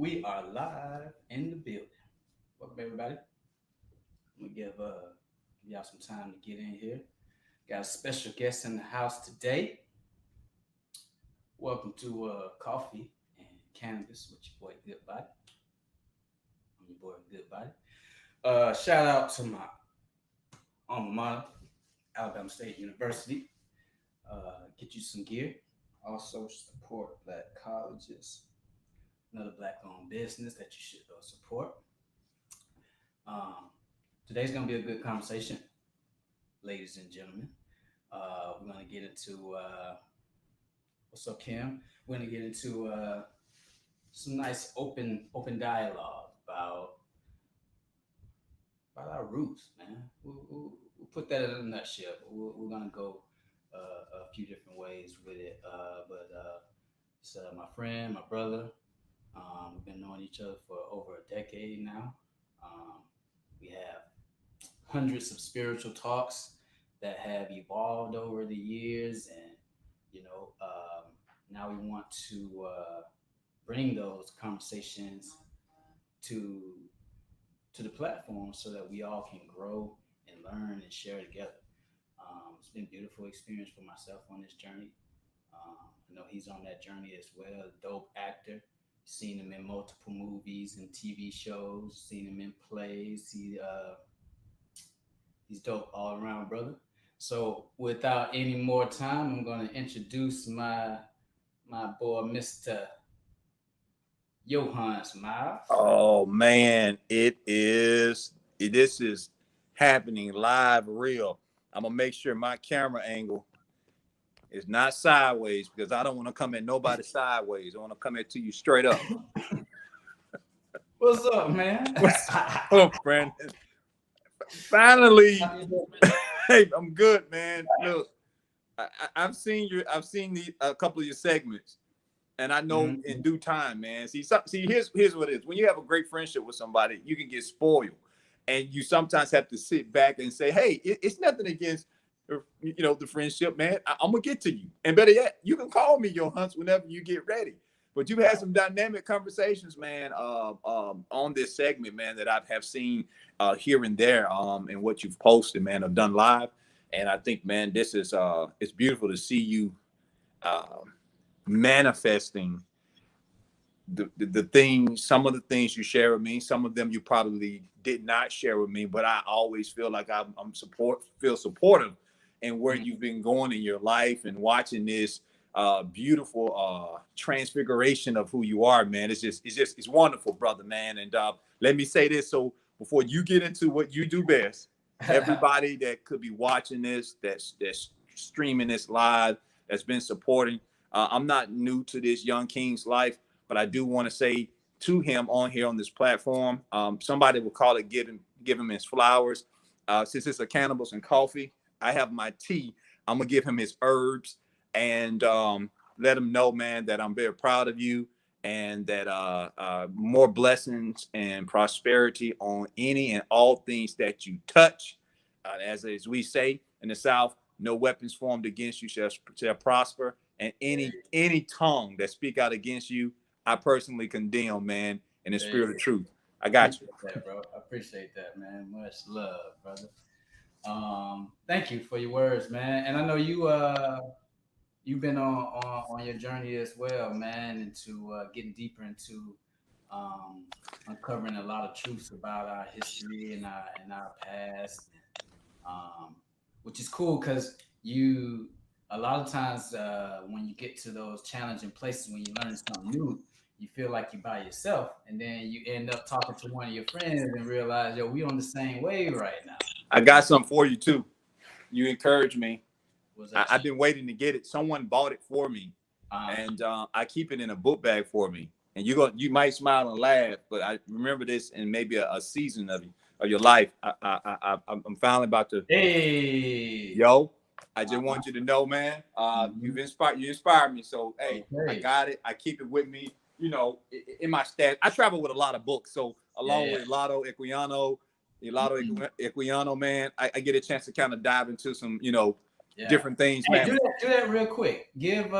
We are live in the building. Welcome everybody. I'm gonna give y'all some time to get in here. Got a special guest in the house today. Welcome to Coffee and Cannabis with your boy Good Body. I'm your boy Good Body. Shout out to my alma mater, Alabama State University. Get you some gear. Also support black colleges. Another black-owned business that you should support. Um, Today's gonna be a good conversation, ladies and gentlemen. We're gonna get into what's up, Kim? We're gonna get into some nice open dialogue about our roots, man. We'll put that in a nutshell. But we're gonna go a few different ways with it. But it's my friend, my brother. We've been knowing each other for over a decade now. We have hundreds of spiritual talks that have evolved over the years, and now we want to bring those conversations to the platform so that we all can grow and learn and share together. It's been a beautiful experience for myself on this journey. I know he's on that journey as well. A dope actor. Seen him in multiple movies and TV shows. Seen him in plays. He's dope all around, brother. So without any more time, I'm going to introduce my boy, Mr. Yohance Myles. Oh man, this is happening live real. I'm gonna make sure my camera angle is not sideways because I don't want to come at nobody sideways. I want to come at to you straight up. What's up, man? What's up, Brandon? Finally, hey, I'm good, man. Look, I've seen a couple of your segments, and I know in due time, man. See, here's what it is. When you have a great friendship with somebody, you can get spoiled, and you sometimes have to sit back and say, "Hey, it's nothing against the friendship, man. I'm gonna get to you, and better yet, you can call me Yohance whenever you get ready." But you've had some dynamic conversations, man, on this segment, man, that I have seen here and there, and what you've posted, man, or done live. And I think, man, this is it's beautiful to see you manifesting the things, some of the things you share with me. Some of them you probably did not share with me, but I always feel like feel supportive in where you've been going in your life and watching this beautiful transfiguration of who you are, man. It's wonderful, brother, man. And let me say this, so before you get into what you do best, everybody that could be watching this, that's streaming this live, that's been supporting. I'm not new to this young king's life, but I do want to say to him on here on this platform, somebody will call it give him his flowers. Since it's a cannabis and coffee, I have my tea. I'm gonna give him his herbs and let him know, man, that I'm very proud of you and that more blessings and prosperity on any and all things that you touch. As we say in the South, no weapons formed against you shall prosper, and any tongue that speak out against you, I personally condemn, man, in the spirit of truth. I got you. That, bro. I appreciate that, man. Much love, brother. Thank you for your words, man. And I know you've been on your journey as well, man, into getting deeper into uncovering a lot of truths about our history and our past, which is cool because you a lot of times when you get to those challenging places, when you learn something new, you feel like you're by yourself, and then you end up talking to one of your friends and realize, yo, we on the same wave right now. I got something for you too. You encouraged me. I've You? been waiting to get it. Someone bought it for me, and I keep it in a book bag for me. And you might smile and laugh, but I remember this in maybe a season of your life. I'm finally about to. Hey, Yo, I just want you to know, man. You inspired me. So hey, okay. I got it. I keep it with me. In my stash. I travel with a lot of books, so along with Lotto Equiano, man, I get a chance to kind of dive into some, different things, man. Do that real quick. Give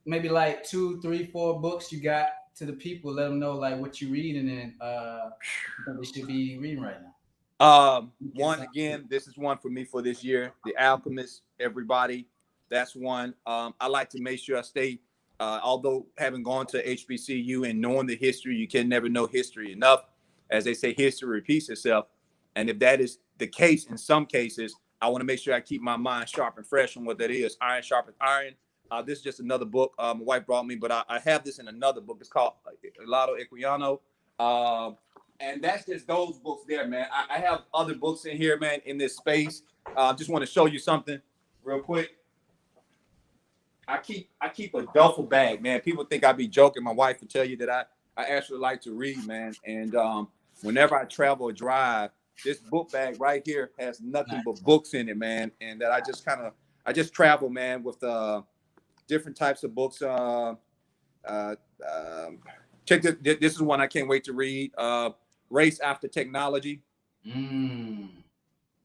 maybe like 2, 3, 4 books you got to the people, let them know like what you reading and what they should be reading right now. One again, this is one for me for this year. The Alchemist, everybody. That's one. I like to make sure I stay. Although having gone to HBCU and knowing the history, you can never know history enough. As they say, history repeats itself. And if that is the case, in some cases, I want to make sure I keep my mind sharp and fresh on what that is. Iron sharpens iron. This is just another book my wife brought me, but I have this in another book. It's called Lado Equiano. And that's just those books there, man. I have other books in here, man, in this space. Just want to show you something real quick. I keep a duffel bag, man. People think I be joking. My wife will tell you that I actually like to read, man. And whenever I travel or drive, this book bag right here has nothing but books in it, man. And that I just travel, man, with different types of books. Check this. This is one I can't wait to read. Race After Technology. You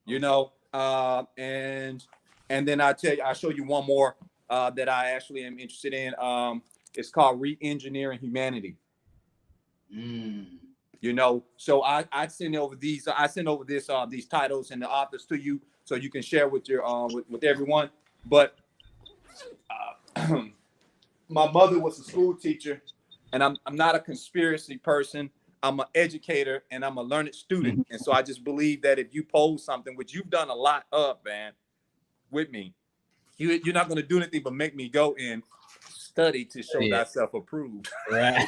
know, and then I'll show you one more that I actually am interested in. It's called Re-Engineering Humanity. You know, so I send over these these titles and the authors to you so you can share with your with everyone. But my mother was a school teacher, and I'm not a conspiracy person. I'm an educator and I'm a learned student. And so I just believe that if you pose something, which you've done a lot of, man, with me, you're not going to do anything but make me go and study to show thyself approved. Right.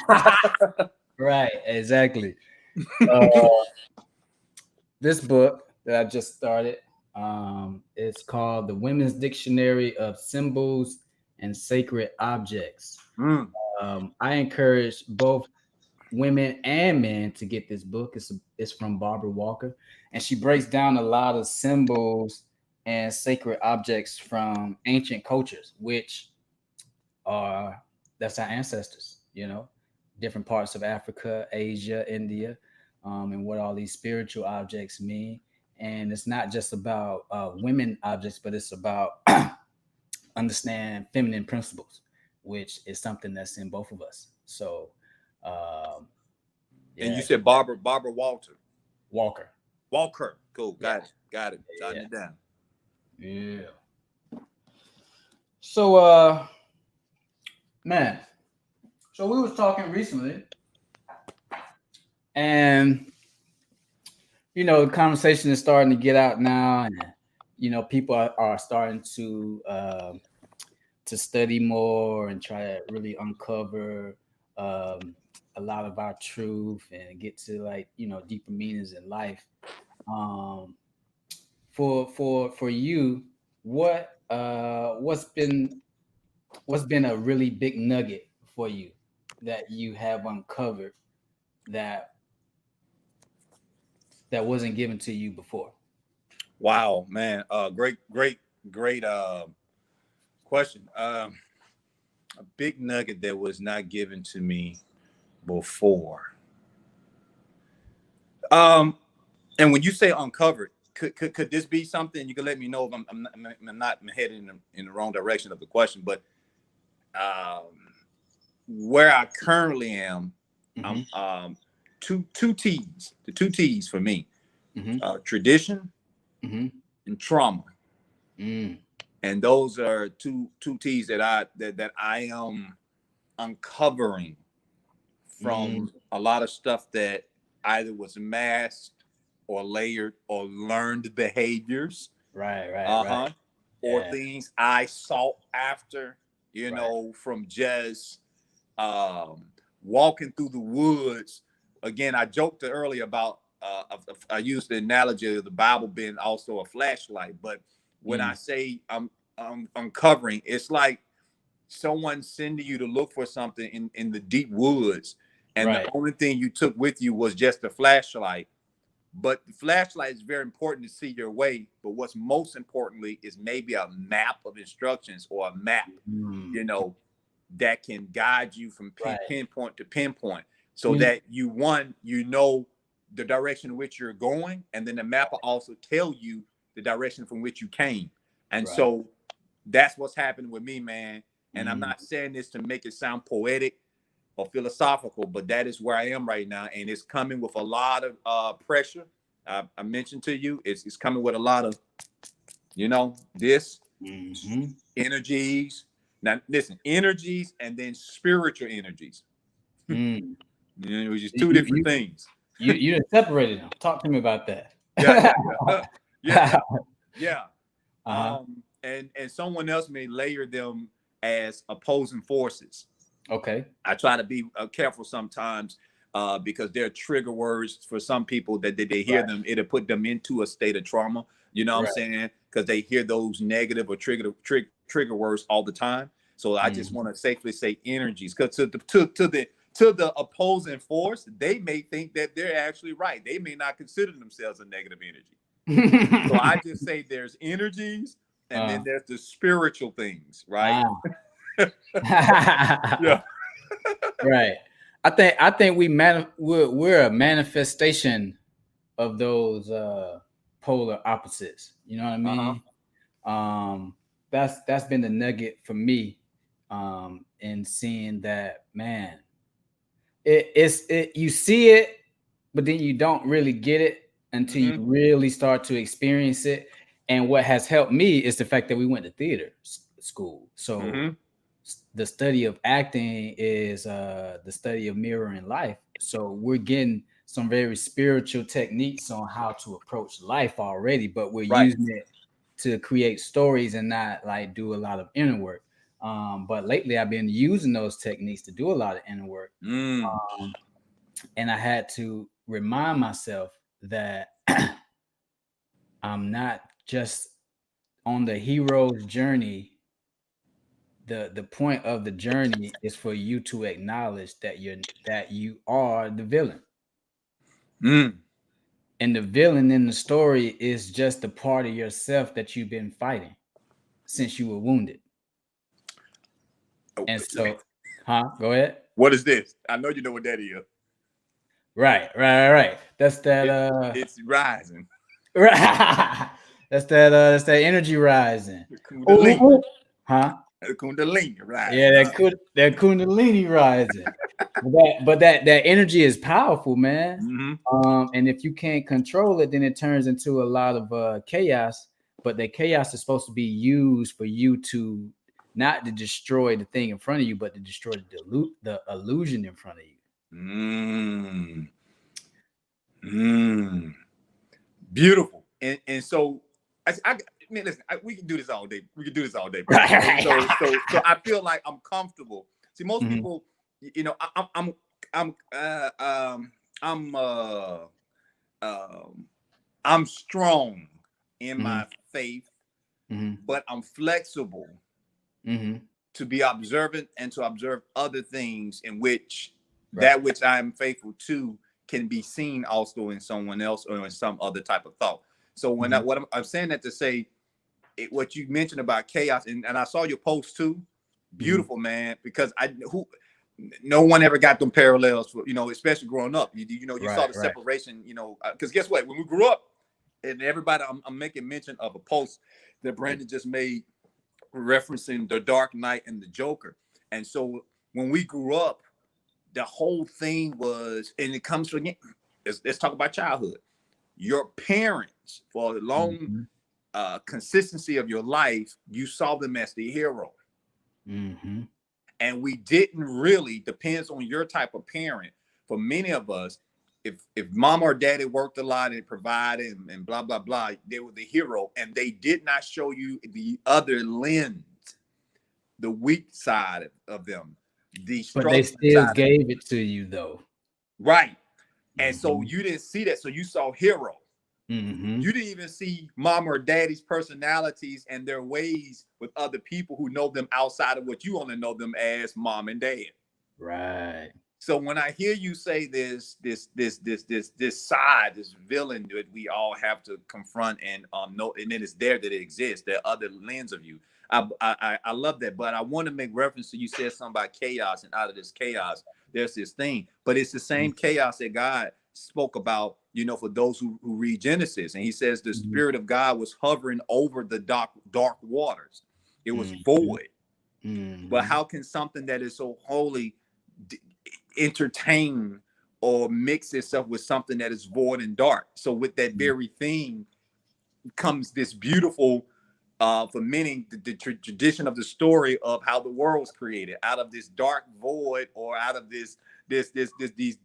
Right. Exactly. This book that I just started, it's called The Women's Dictionary of Symbols and Sacred Objects. I encourage both women and men to get this book. It's from Barbara Walker, and she breaks down a lot of symbols and sacred objects from ancient cultures, which that's our ancestors, different parts of Africa, Asia, India, and what all these spiritual objects mean. And it's not just about women objects, but it's about understand feminine principles, which is something that's in both of us. So and you said Barbara Walker. Cool. Got it. Jotting it down. Yeah. So man, so we was talking recently, and the conversation is starting to get out now, and people are starting to study more and try to really uncover a lot of our truth and get to deeper meanings in life. For you, what's been a really big nugget for you that you have uncovered that wasn't given to you before? Wow, man. Great question. A big nugget that was not given to me before. And when you say uncovered, could this be something you can let me know if I'm not heading in the wrong direction of the question? But where I currently am, I'm two T's. The two T's for me: tradition and trauma. And those are two T's that I am uncovering from a lot of stuff that either was masked or layered or learned behaviors. Right. Or things I sought after, from just walking through the woods. Again, I joked earlier about I used the analogy of the Bible being also a flashlight, but when I say I'm uncovering, it's like someone sending you to look for something in the deep woods, and the only thing you took with you was just a flashlight. But the flashlight is very important to see your way. But what's most importantly is maybe a map of instructions or a map, that can guide you from pinpoint to pinpoint, so that you know the direction in which you're going, and then the map will also tell you the direction from which you came. And so that's what's happening with me, man. And I'm not saying this to make it sound poetic or philosophical, but that is where I am right now, and it's coming with a lot of pressure. I mentioned to you, it's coming with a lot of, this Mm-hmm. energies. Now, listen, energies and then spiritual energies. Mm. Which is two You different you things. you done separated them. Talk to me about that. Yeah, yeah, yeah, yeah, yeah. Uh-huh. And someone else may layer them as opposing forces. Okay. I try to be careful sometimes because they're trigger words for some people that they hear Right. them, it'll put them into a state of trauma. You know what I'm Right. saying? Because they hear those negative or trigger words all the time. So I just Mm-hmm. want to safely say energies, because to the opposing force, they may think that they're actually right. They may not consider themselves a negative energy. So I just say there's energies, and then there's the spiritual things, right? Yeah. Right. I think we're a manifestation of those polar opposites. You know what I Uh-huh. mean? That's been the nugget for me, in seeing that, man. It's you see it, but then you don't really get it until you Mm-hmm. really start to experience it. And what has helped me is the fact that we went to theater school. So Mm-hmm. the study of acting is the study of mirroring life. So we're getting some very spiritual techniques on how to approach life already, but we're Right. using it to create stories and not like do a lot of inner work. But lately, I've been using those techniques to do a lot of inner work, Mm. um, and I had to remind myself that I'm not just on the hero's journey. The point of the journey is for you to acknowledge that you are the villain, Mm. and the villain in the story is just a part of yourself that you've been fighting since you were wounded. Oh, And so, huh? Go ahead. what is this? I know you know what that is. Right. That's that. It's rising. Right. That's that energy rising. The Oh, Kundalini. huh? The Kundalini Yeah, rising, huh? that Kundalini rising. But that energy is powerful, man. Mm-hmm. And if you can't control it, then it turns into a lot of chaos. But the chaos is supposed to be used for you to not to destroy the thing in front of you, but to destroy the illusion in front of you. Mm. Mm. Beautiful. And so I mean, listen, we can do this all day. We can do this all day, brother. So I feel like I'm comfortable. See, most Mhm, people, I'm uh, um I'm uh um I'm strong in mhm, my faith, mhm, but I'm flexible mhm. to be observant and to observe other things in which Right. that which I am faithful to can be seen also in someone else or in some other type of thought. So when Mhm, I'm saying that to say what you mentioned about chaos, and I saw your post too, mhm. beautiful, man, because no one ever got them parallels for, especially growing up. You saw Right. the Right. separation, because guess what? When we grew up, and everybody, I'm making mention of a post that Brandon just made referencing the Dark Knight and the Joker. And so when we grew up, the whole thing was, and it comes from, let's talk about childhood. Your parents, for a long Mhm, consistency of your life, you saw them as the hero. mhm. And we didn't really, depends on your type of parent. For many of us, if mom or daddy worked a lot and provided and blah blah blah, they were the hero, and they did not show you the other lens, the weak side of them, the But they struggling still side of them. gave it to you though. Right. And so Mhm, you didn't see that. So you saw hero. mhm. You didn't even see mom or daddy's personalities and their ways with other people who know them outside of what you only know them as mom and dad. Right. So when I hear you say this side, this villain that we all have to confront and know, and then it's there that it exists, there are other lens of you. I love that, but I want to make reference to, you said something about chaos, and out of this chaos, there's this thing, but it's the same chaos that God spoke about, for those who read Genesis, and He says the Mhm, Spirit of God was hovering over the dark waters. It was mhm, void. But mhm. how can something that is so holy entertain or mix itself with something that is void and dark. So with that very thing comes this beautiful, for many, the tradition of the story of how the world was created out of this dark void, or out of these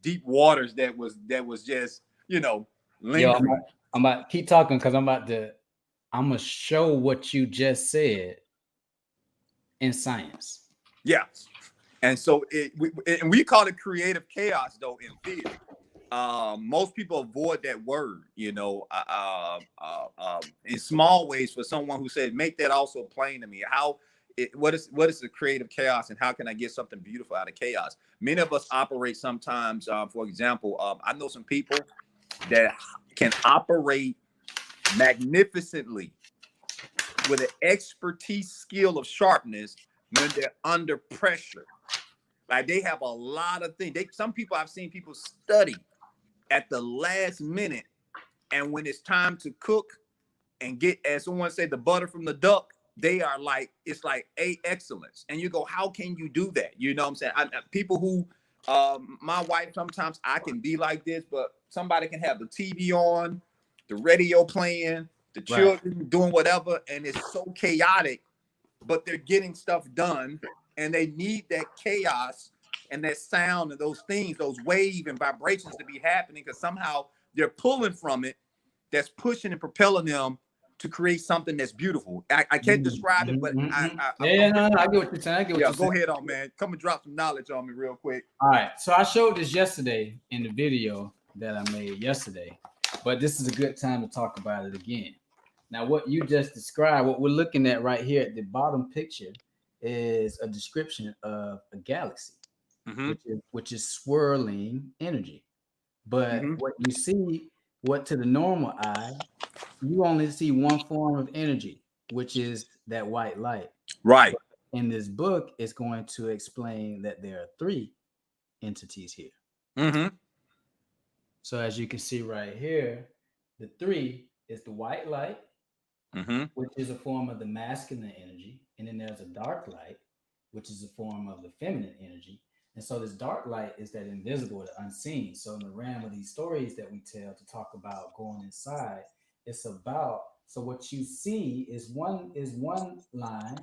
deep waters that was just, you know, Yo, lingering. I'm about keep talking because I'm gonna show what you just said in science. Yeah. And so we call it creative chaos though in theater. Most people avoid that word, you know, in small ways. For someone who said, make that also plain to me. What is the creative chaos, and how can I get something beautiful out of chaos? Many of us operate sometimes. For example, I know some people that can operate magnificently with an expertise, skill of sharpness when they're under pressure. Like they have a lot of things. Some people, I've seen people study at the last minute, and when it's time to cook and get, as someone said, the butter from the duck, they are like, it's like excellence. And you go, how can you do that? You know what I'm saying? People who, my wife, sometimes I can be like this, but somebody can have the TV on, the radio playing, the children doing whatever, and it's so chaotic, but they're getting stuff done, and they need that chaos and that sound and those things, those wave and vibrations to be happening, because somehow they're pulling from it, that's pushing and propelling them to create something that's beautiful. I can't describe it, but No, I get what you're saying. I get what you're saying. Go ahead on, man. Come and drop some knowledge on me real quick. All right. So I showed this yesterday in the video that I made yesterday, but this is a good time to talk about it again. Now, what you just described, what we're looking at right here at the bottom picture, is a description of a galaxy, which is swirling energy. But what you see, what to the normal eye, you only see one form of energy, which is that white light. Right. But in this book, it's going to explain that there are three entities here. So as you can see right here, the three is the white light, which is a form of the masculine energy. And then there's a dark light, which is a form of the feminine energy. And so this dark light is that invisible, the unseen. So in the realm of these stories that we tell to talk about going inside, it's about, so what you see is one line,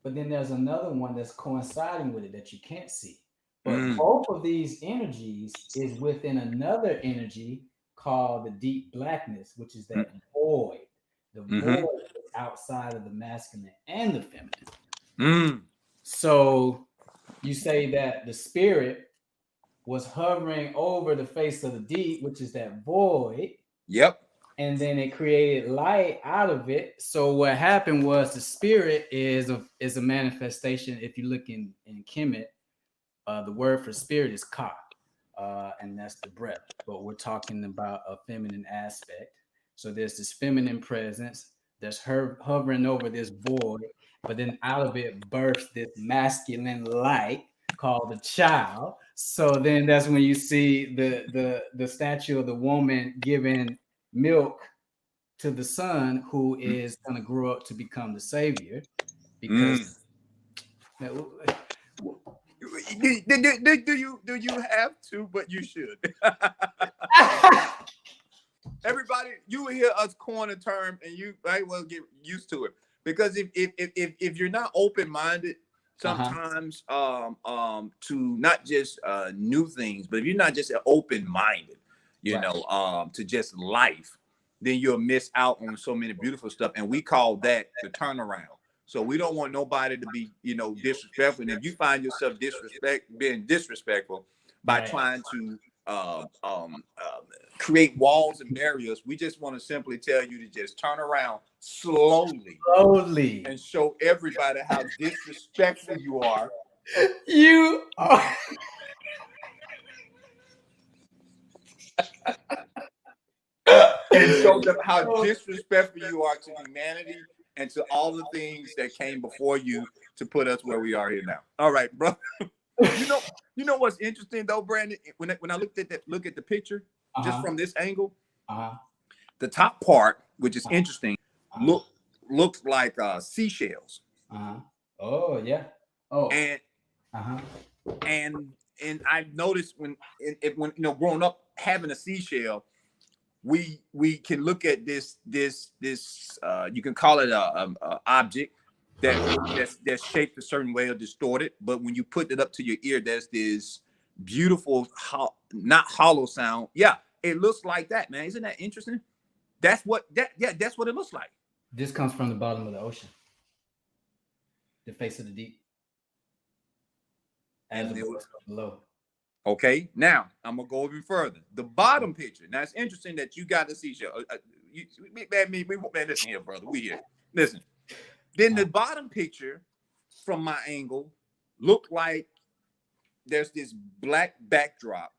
but then there's another one that's coinciding with it that you can't see. But both of these energies is within another energy called the deep blackness, which is that void. The void is outside of the masculine and the feminine. So you say that the spirit was hovering over the face of the deep, which is that void. Yep. And then it created light out of it. So what happened was the spirit is a manifestation. If you look in Kemet, the word for spirit is ka, and that's the breath. But we're talking about a feminine aspect. So there's this feminine presence that's hovering over this void, but then out of it bursts this masculine light called the child. So then that's when you see the statue of the woman giving milk to the son, who is going to grow up to become the savior. Because do you have to? But you should. Everybody, you will hear us coin a term, and you might well get used to it. Because if you're not open-minded, sometimes to not just new things, but if you're not just open-minded, you know, to just life, then you'll miss out on so many beautiful stuff. And we call that the turnaround. So we don't want nobody to be, you know, disrespectful. And if you find yourself being disrespectful by trying to create walls and barriers, we just want to simply tell you to just turn around slowly and show everybody how disrespectful you are. You are. And show them how disrespectful you are to humanity and to all the things that came before you to put us where we are here now. All right, bro. You know what's interesting though, Brandon? When I look at the picture, just from this angle, the top part, which is interesting, looks like seashells. Oh yeah. Oh. And and I've noticed when growing up having a seashell, we can look at this you can call it a object that's shaped a certain way or distorted, but when you put it up to your ear, there's this beautiful not hollow sound. Yeah, it looks like that, man. Isn't that interesting? That's what it looks like. This comes from the bottom of the ocean, the face of the deep, as And above, so below. okay, now I'm gonna go even further. The bottom picture. Now it's interesting that you got the seashell. Man, listen here, brother. We here. Listen. Then the bottom picture, from my angle, looked like there's this black backdrop,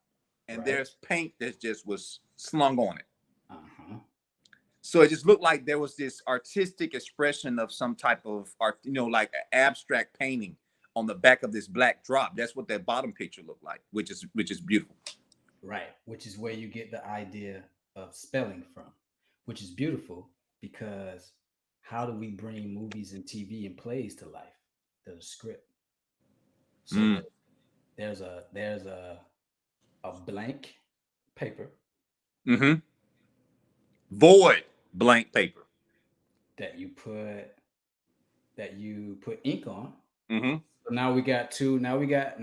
and there's paint that just was slung on it. So it just looked like there was this artistic expression of some type of art, like an abstract painting on the back of this black drop. That's what that bottom picture looked like, which is beautiful. Right, which is where you get the idea of spelling from, which is beautiful because how do we bring movies and TV and plays to life? There's a script. So there's a blank paper. Mm-hmm. Void blank paper that you put ink on. Mm-hmm. So now we got two. Now we got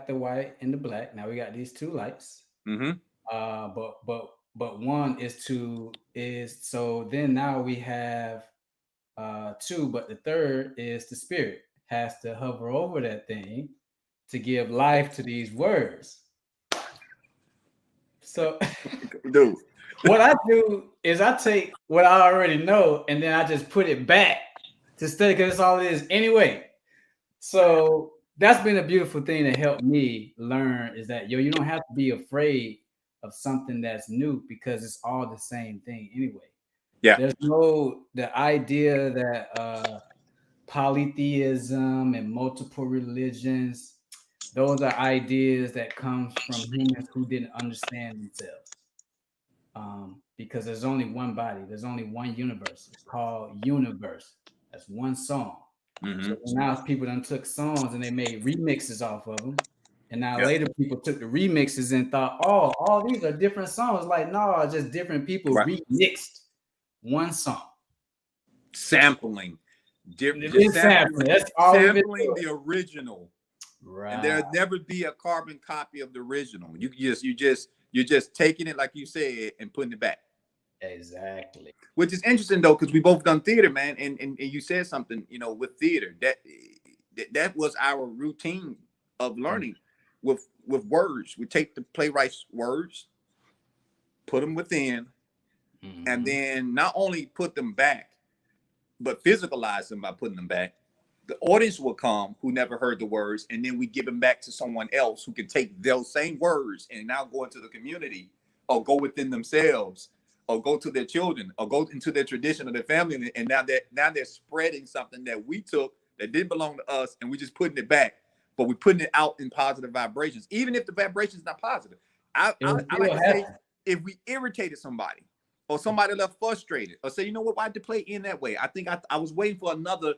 the white and the black. Now we got these two lights. Mm-hmm. But one is so then now we have two, but the third is the spirit has to hover over that thing to give life to these words. So dude, what I do is I take what I already know and then I just put it back to study because that's all it is anyway. So that's been a beautiful thing to help me learn is that you don't have to be afraid of something that's new because it's all the same thing anyway. Yeah. There's the idea that polytheism and multiple religions, those are ideas that come from humans who didn't understand themselves. Because there's only one body, there's only one universe. It's called universe. That's one song. Mm-hmm. So now people done took songs and they made remixes off of them. And now later people took the remixes and thought, oh, all these are different songs. Like, no, just different people remixed one song. Sampling. Sampling. That's all sampling the original. Right. And there'll never be a carbon copy of the original. You're just taking it like you said and putting it back. Exactly. Which is interesting though, because we both done theater, man, and you said something, with theater that was our routine of learning with words. We take the playwright's words, put them within, and then not only put them back, but physicalize them by putting them back. The audience will come who never heard the words, and then we give them back to someone else who can take those same words and now go into the community or go within themselves or go to their children or go into their tradition or their family. And now they're spreading something that we took that didn't belong to us and we're just putting it back, but we're putting it out in positive vibrations, even if the vibration is not positive. I like to say, if we irritated somebody or somebody left frustrated or say, you know what, why did the play end that way? I think I was waiting for another,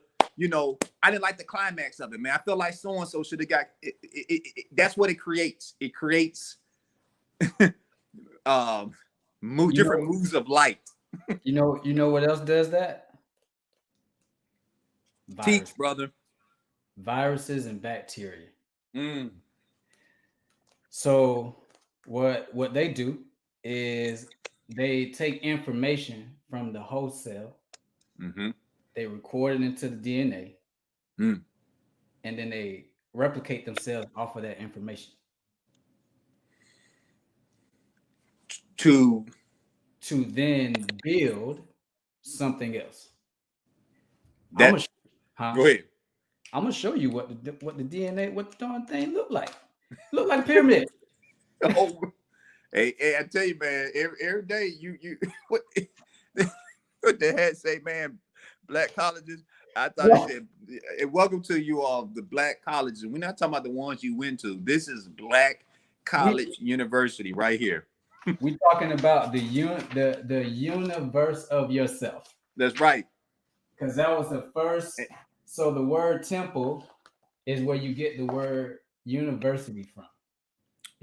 I didn't like the climax of it, man. I feel like so-and-so should have got it. That's what it creates. It creates different moves of light. You know what else does that? Teach, brother. Viruses and bacteria. So what they do is they take information from the host cell, they record it into the DNA, and then they replicate themselves off of that information to then build something else. Go ahead. I'm gonna show you what the DNA, what the darn thing look like. Look like a pyramid. Hey, I tell you, man, every day you what the heck say, man, black colleges. I thought it said, welcome to you all, the black colleges. We're not talking about the ones you went to. This is Black College University right here. We're talking about the universe of yourself. That's right. Because that was the first. So the word temple is where you get the word university from.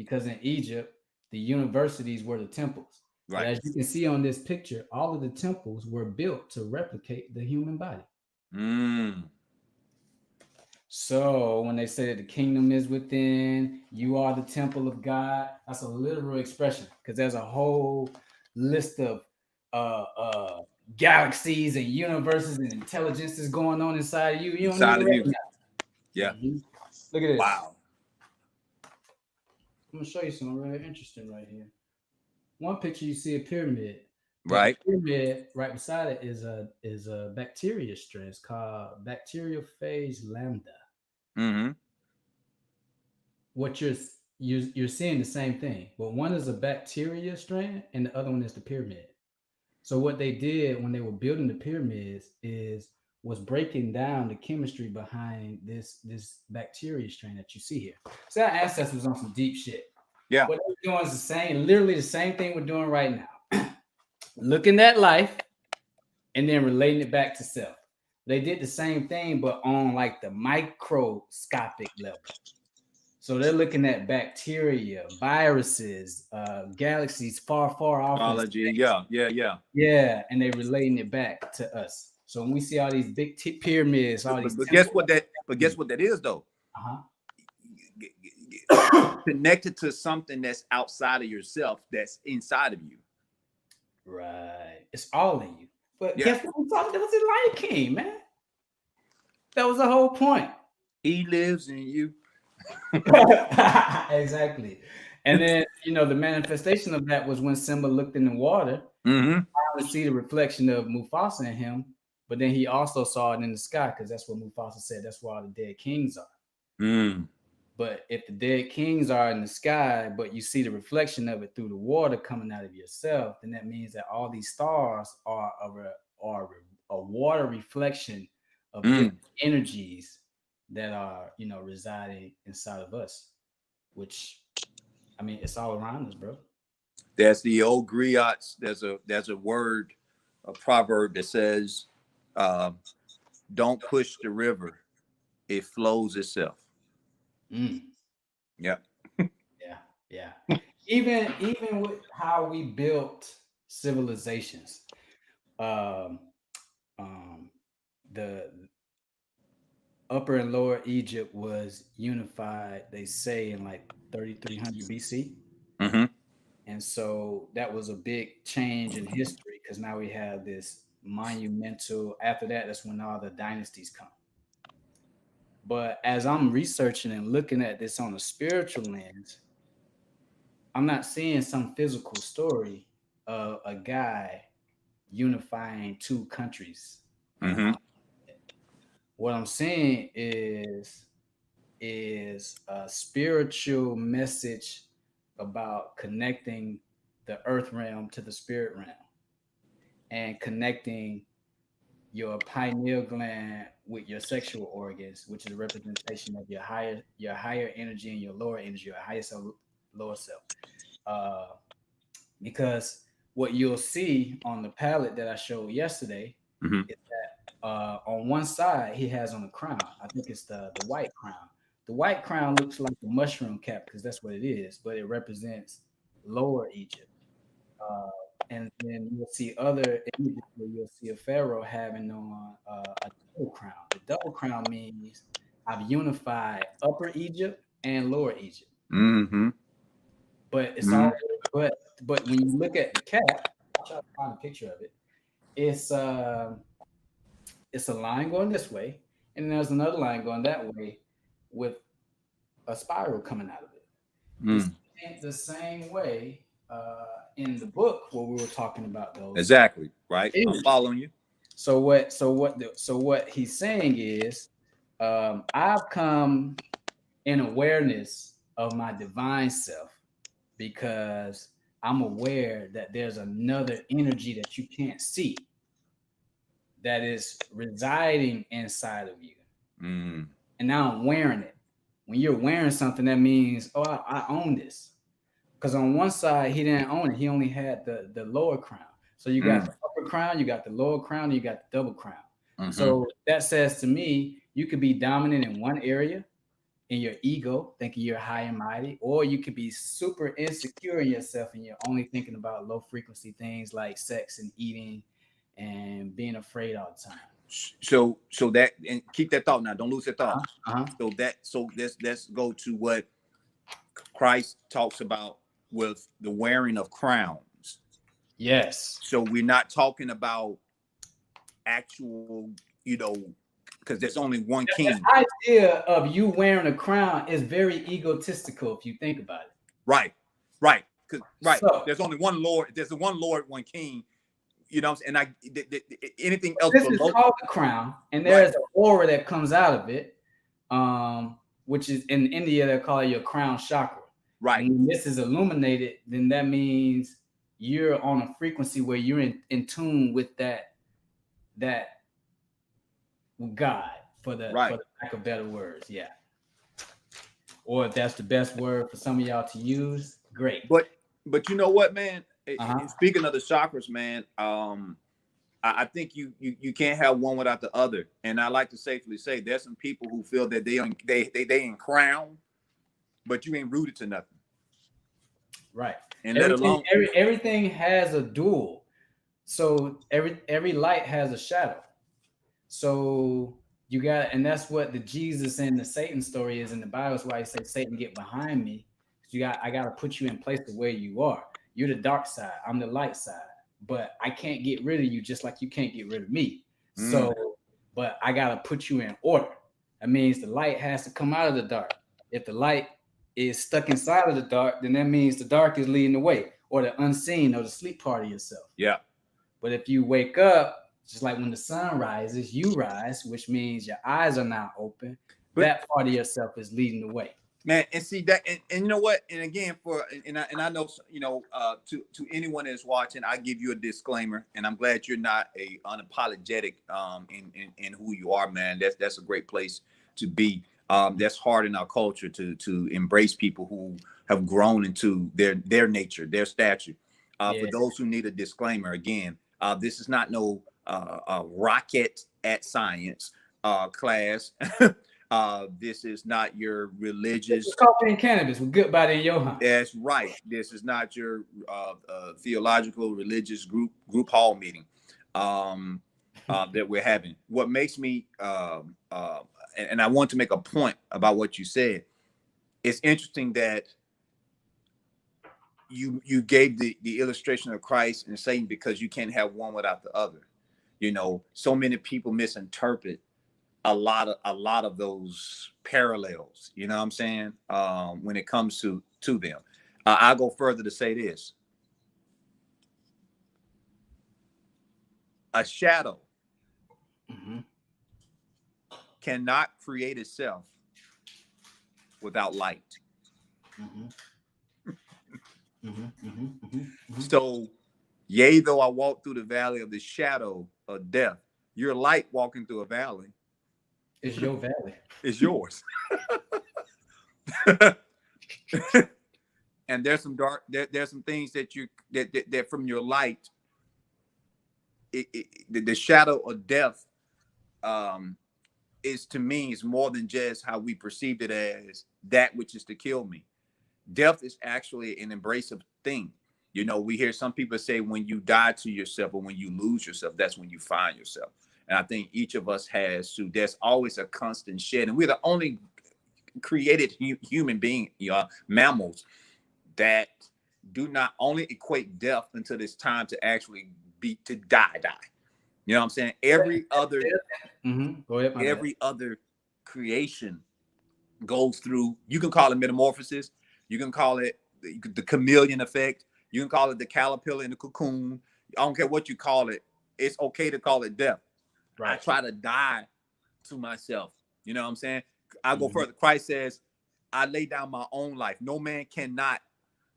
because in Egypt, the universities were the temples. But Right. as you can see on this picture, all of the temples were built to replicate the human body. Mm. So when they say that the kingdom is within, you are the temple of God, that's a literal expression because there's a whole list of uh, uh, galaxies and universes and intelligences going on inside of you. You don't Inside even of you. recognize. Yeah. Look at this. Wow. I'm gonna show you something really interesting right here. One picture you see a pyramid, but the Right. pyramid right beside it is a bacteria strain. It's called bacteriophage lambda. Mm-hmm. What you're seeing the same thing, but one is a bacteria strand and the other one is the pyramid. So what they did when they were building the pyramids is was breaking down the chemistry behind this bacteria strain that you see here. So our ancestors was on some deep shit. Yeah. What they're doing is the same, literally the same thing we're doing right now. Looking at life and then relating it back to self. They did the same thing, but on like the microscopic level. So they're looking at bacteria, viruses, galaxies far, far off in Biology. space. Yeah. Yeah. Yeah. Yeah, and they relating it back to us. So when we see all these big pyramids, all these But guess temples, what that? But guess what that is though? uh-huh. Connected to something that's outside of yourself, that's inside of you. Right, it's all in you. But Yeah. guess what? We talking? That was in Lion King, man. That was the whole point. He lives in you. Exactly. And then the manifestation of that was when Simba looked in the water. Mm-hmm. To see the reflection of Mufasa in him, but then he also saw it in the sky because that's what Mufasa said. That's where all the dead kings are. Mm. But if the dead kings are in the sky, but you see the reflection of it through the water coming out of yourself, then that means that all these stars are a water reflection of Mm. different energies that are residing inside of us. Which I mean, it's all around us, bro. There's the old griots. There's a word, a proverb that says, uh, "Don't push the river; it flows itself." Mm. Yeah. Yeah, yeah. Even with how we built civilizations, um, um, the Upper and Lower Egypt was unified. They say in like 3300 BC, Mm-hmm. and so that was a big change in history because now we have this monumental. After that, that's when all the dynasties come. But as I'm researching and looking at this on a spiritual lens, I'm not seeing some physical story of a guy unifying two countries on a Mm-hmm. mountain. What I'm seeing is a spiritual message about connecting the earth realm to the spirit realm and connecting your pineal gland with your sexual organs, which is a representation of your higher energy and your lower energy, your higher self, lower self. Uh, because what you'll see on the palette that I showed yesterday Mm-hmm. is that on one side he has on the crown. I think it's the white crown. The white crown looks like a mushroom cap because that's what it is, but it represents Lower Egypt. Uh, and then you'll see other images where you'll see a pharaoh having on a double crown. The double crown means I've unified Upper Egypt and Lower Egypt. Mm-hmm. But it's all Mm-hmm. but when you look at the cap, I'll try to find a picture of it. It's it's a line going this way, and there's another line going that way with a spiral coming out of it. Mm. The same way in the book where we were talking about those Exactly. Right. I'm energies. following you. So what he's saying is I've come in awareness of my divine self because I'm aware that there's another energy that you can't see that is residing inside of you. Mm. And now I'm wearing it. When you're wearing something, that means, oh, I own this. Because on one side, he didn't own it. He only had the lower crown. So you got Mm. the upper crown, you got the lower crown, you got the double crown. Mm-hmm. So that says to me, you could be dominant in one area in your ego, thinking you're high and mighty, or you could be super insecure in yourself and you're only thinking about low frequency things like sex and eating and being afraid all the time. So that, and keep that thought now. Don't lose that thought. Uh-huh. So let's go to what Christ talks about with the wearing of crowns. Yes. So we're not talking about actual, because there's only one king. The idea of you wearing a crown is very egotistical if you think about it. Right. So, there's only one Lord. There's the one Lord, one King. And anything else. This is called the crown, and there's an aura that comes out of it, which is in India they call it your crown chakra. Right. And when this is illuminated, then that means you're on a frequency where you're in tune with that God, for the lack of better words, yeah. Or if that's the best word for some of y'all to use, great. But you know what, man? Speaking of the chakras, man, I think you can't have one without the other. And I like to safely say there's some people who feel that they in crown, but you ain't rooted to nothing. Right. And everything has a dual. So every light has a shadow. So you got, and that's what the Jesus and the Satan story is in the Bible. That's why he says, Satan, get behind me. I got to put you in place to where you are. You're the dark side. I'm the light side. But I can't get rid of you just like you can't get rid of me. So, but I got to put you in order. That means the light has to come out of the dark. If the light is stuck inside of the dark, then that means the dark is leading the way, or the unseen, or the sleep part of yourself. Yeah. But if you wake up, just like when the sun rises, you rise, which means your eyes are now open. That part of yourself is leading the way. Man, and see that, and you know what? And again, I know, to anyone that's watching, I give you a disclaimer, and I'm glad you're not unapologetic in who you are, man. That's a great place to be. That's hard in our culture to embrace people who have grown into their nature, their stature. For those who need a disclaimer, again, this is not no rocket at science class. This is not your religious. It's coffee and cannabis with Good Body and Yohamce. That's right. This is not your theological religious group hall meeting that we're having. What makes me and I want to make a point about what you said. It's interesting that you gave the illustration of Christ and Satan because you can't have one without the other. So many people misinterpret a lot of those parallels, you know what I'm saying? When it comes to them. I'll go further to say this. A shadow cannot create itself without light. So, yea, though I walk through the valley of the shadow of death, your light walking through a valley. It's your valley. It's yours. And there's some there's some things that that from your light, the shadow of death is, to me, is more than just how we perceived it as that which is to kill me. Death is actually an embracive thing. We hear some people say when you die to yourself or when you lose yourself, that's when you find yourself. And I think each of us has to. There's always a constant shed, and we're the only created human being, mammals, that do not only equate death until it's time to actually die. You know what I'm saying? Every other, Go ahead, every other creation goes through. You can call it metamorphosis. You can call it the chameleon effect. You can call it the caterpillar in the cocoon. I don't care what you call it. It's okay to call it death. Right. I try to die to myself. You know what I'm saying? I go further. Christ says, I lay down my own life. No man cannot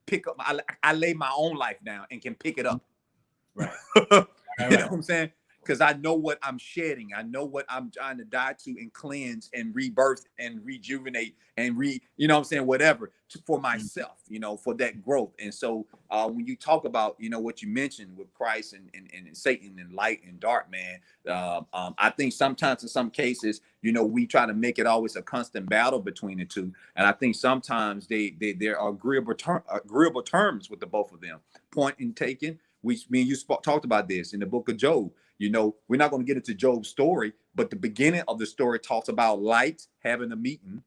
pick up. I lay my own life down and can pick it up. Right. You know what I'm saying? because I know what I'm shedding. I know what I'm trying to die to and cleanse and rebirth and rejuvenate and you know what I'm saying, whatever for myself, you know, for that growth. And so when you talk about, you know, what you mentioned with Christ and Satan and light and dark, man, I think sometimes in some cases, you know, we try to make it always a constant battle between the two. And I think sometimes there are agreeable terms with the both of them. Point in taken. Me and you talked about this in the book of Job. You know, we're not going to get into Job's story, but the beginning of the story talks about light having a meeting.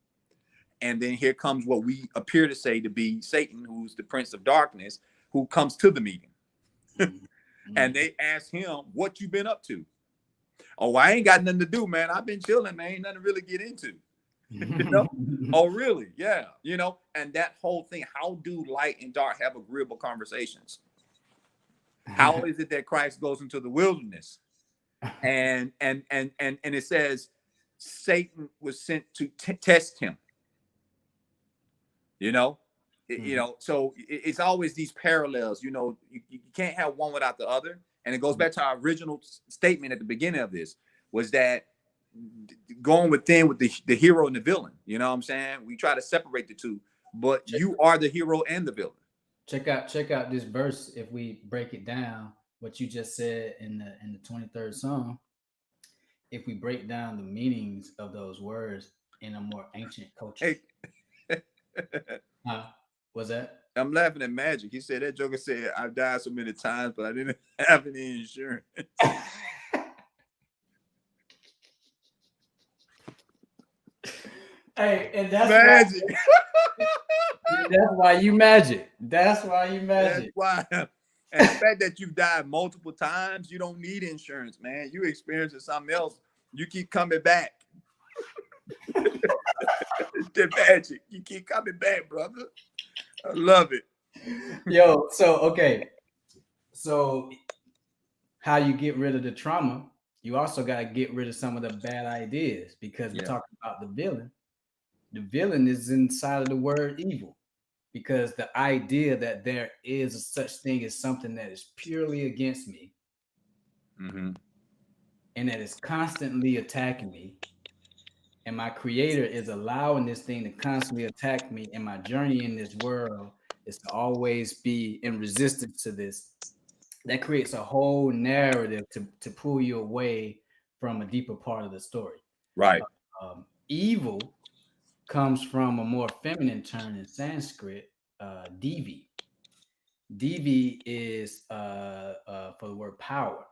And then here comes what we appear to say to be Satan, who's the prince of darkness, who comes to the meeting. And they ask him, what you been up to? Oh, I ain't got nothing to do, man. I've been chilling, man. Ain't nothing to really get into. You know? Oh, really? Yeah. You know, and that whole thing, how do light and dark have agreeable conversations? How is it that Christ goes into the wilderness and it says Satan was sent to test him? You know, you know, so it's always these parallels. You know, you can't have one without the other. And it goes back to our original statement at the beginning of this, was that going within with the hero and the villain. You know what I'm saying? We try to separate the two, but you are the hero and the villain. Check out this verse. If we break it down, what you just said in the 23rd Psalm, if we break down the meanings of those words in a more ancient culture. Hey, What's that? I'm laughing at Magic. He said that Joker said, I've died so many times, but I didn't have any insurance. Hey, and that's Magic. that's why you magic. That's why you magic. That's why. And the fact that you've died multiple times, you don't need insurance, man. You experiencing something else. You keep coming back. It's the magic. You keep coming back, brother. I love it. Yo, so okay. So how you get rid of the trauma, you also got to get rid of some of the bad ideas, because we're talking about the villain. The villain is inside of the word evil, because the idea that there is a such thing as something that is purely against me, and that is constantly attacking me, and my creator is allowing this thing to constantly attack me, and my journey in this world is to always be in resistance to this. That creates a whole narrative to pull you away from a deeper part of the story. Right. Evil comes from a more feminine term in Sanskrit, Devi. Devi is for the word power.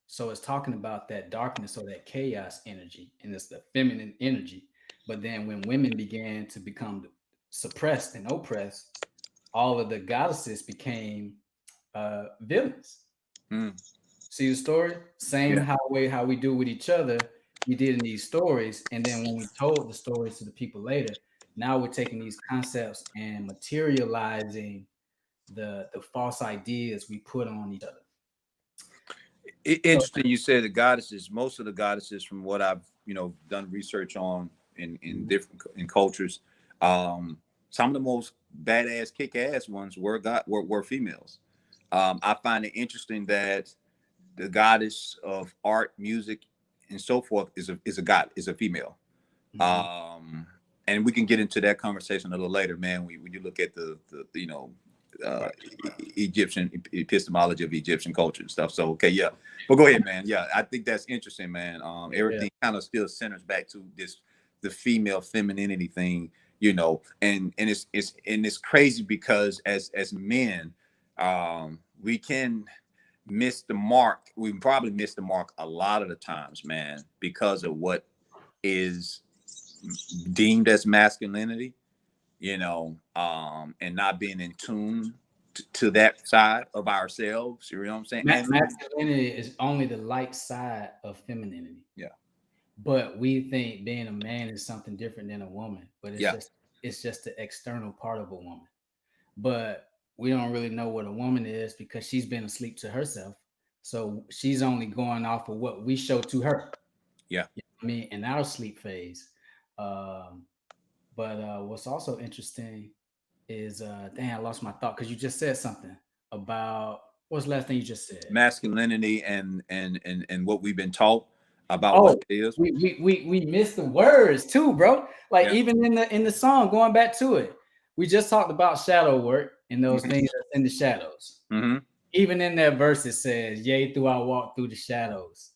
So it's talking about that darkness or that chaos energy, and it's the feminine energy. But then when women began to become suppressed and oppressed, all of the goddesses became villains. See the story? Same how we do with each other, we did in these stories. And then when we told the stories to the people later, now we're taking these concepts and materializing the false ideas we put on each other. Interesting. You said the goddesses, most of the goddesses, from what I've, you know, done research on in different cultures, some of the most badass kick-ass ones were females. I find it interesting that the goddess of art, music, and so forth is a female. And we can get into that conversation a little later, man. When you look at the you know, Egyptian epistemology of Egyptian culture and stuff. So okay, yeah. But go ahead, man. Yeah, I think that's interesting, man. Everything kind of still centers back to the female femininity thing, you know, and it's crazy because as men, we can miss the mark. We probably miss the mark a lot of the times, man, because of what is deemed as masculinity, you know, and not being in tune to that side of ourselves. You know what I'm saying? Masculinity is only the light side of femininity. Yeah. But we think being a man is something different than a woman. But it's just the external part of a woman. But we don't really know what a woman is because she's been asleep to herself. So she's only going off of what we show to her. Yeah. You know what I mean, in our sleep phase. But what's also interesting is, dang, I lost my thought because you just said something about What's the last thing you just said? Masculinity and what we've been taught about what Oh, it is. we missed the words too, bro. Like Yeah. even in the song, going back to it, we just talked about shadow work and those Mm-hmm. things that's in the shadows. Mm-hmm. Even in that verse, it says, "Yea, through I walk through the shadows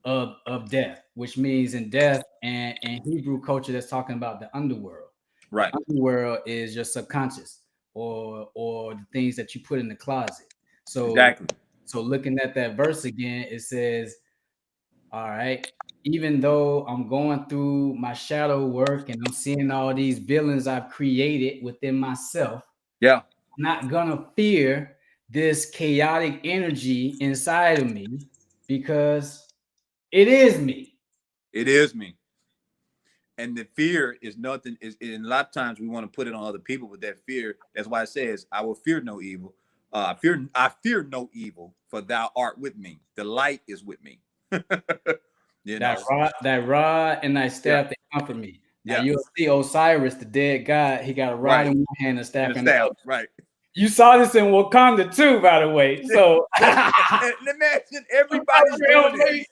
of death," which means in death and Hebrew culture, that's talking about the underworld. The Right. underworld is your subconscious or the things that you put in the closet. So Exactly. so looking at that verse again, it says, all right, even though I'm going through my shadow work and I'm seeing all these villains I've created within myself, Yeah. I'm not gonna fear this chaotic energy inside of me because it is me. It is me. And the fear is nothing is and a lot of times we want to put it on other people, but that fear, that's why it says, I will fear no evil. I fear no evil, for thou art with me. The light is with me. you That know. rod and thy Yeah. staff that comfort me. Now Yeah. you'll see Osiris, the dead god, he got a rod Right. in one hand and a And staff the in the staff. other. Right. You saw this in Wakanda too, by the way. So And imagine everybody's doing this.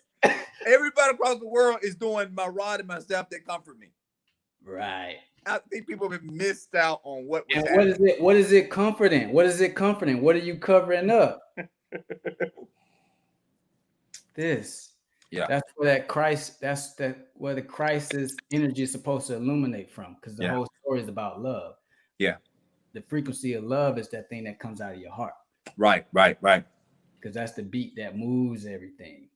Everybody across the world is doing my rod and my staff that comfort me. right. I think people have missed out on what was And what is happening. it? What is it comforting? What is it comforting? What are you covering up? This. Yeah. That's where that Christ. That's that where the crisis energy is supposed to illuminate from, because the Yeah. whole story is about love. Yeah. The frequency of love is that thing that comes out of your heart, Right. Right. Right. because that's the beat that moves everything.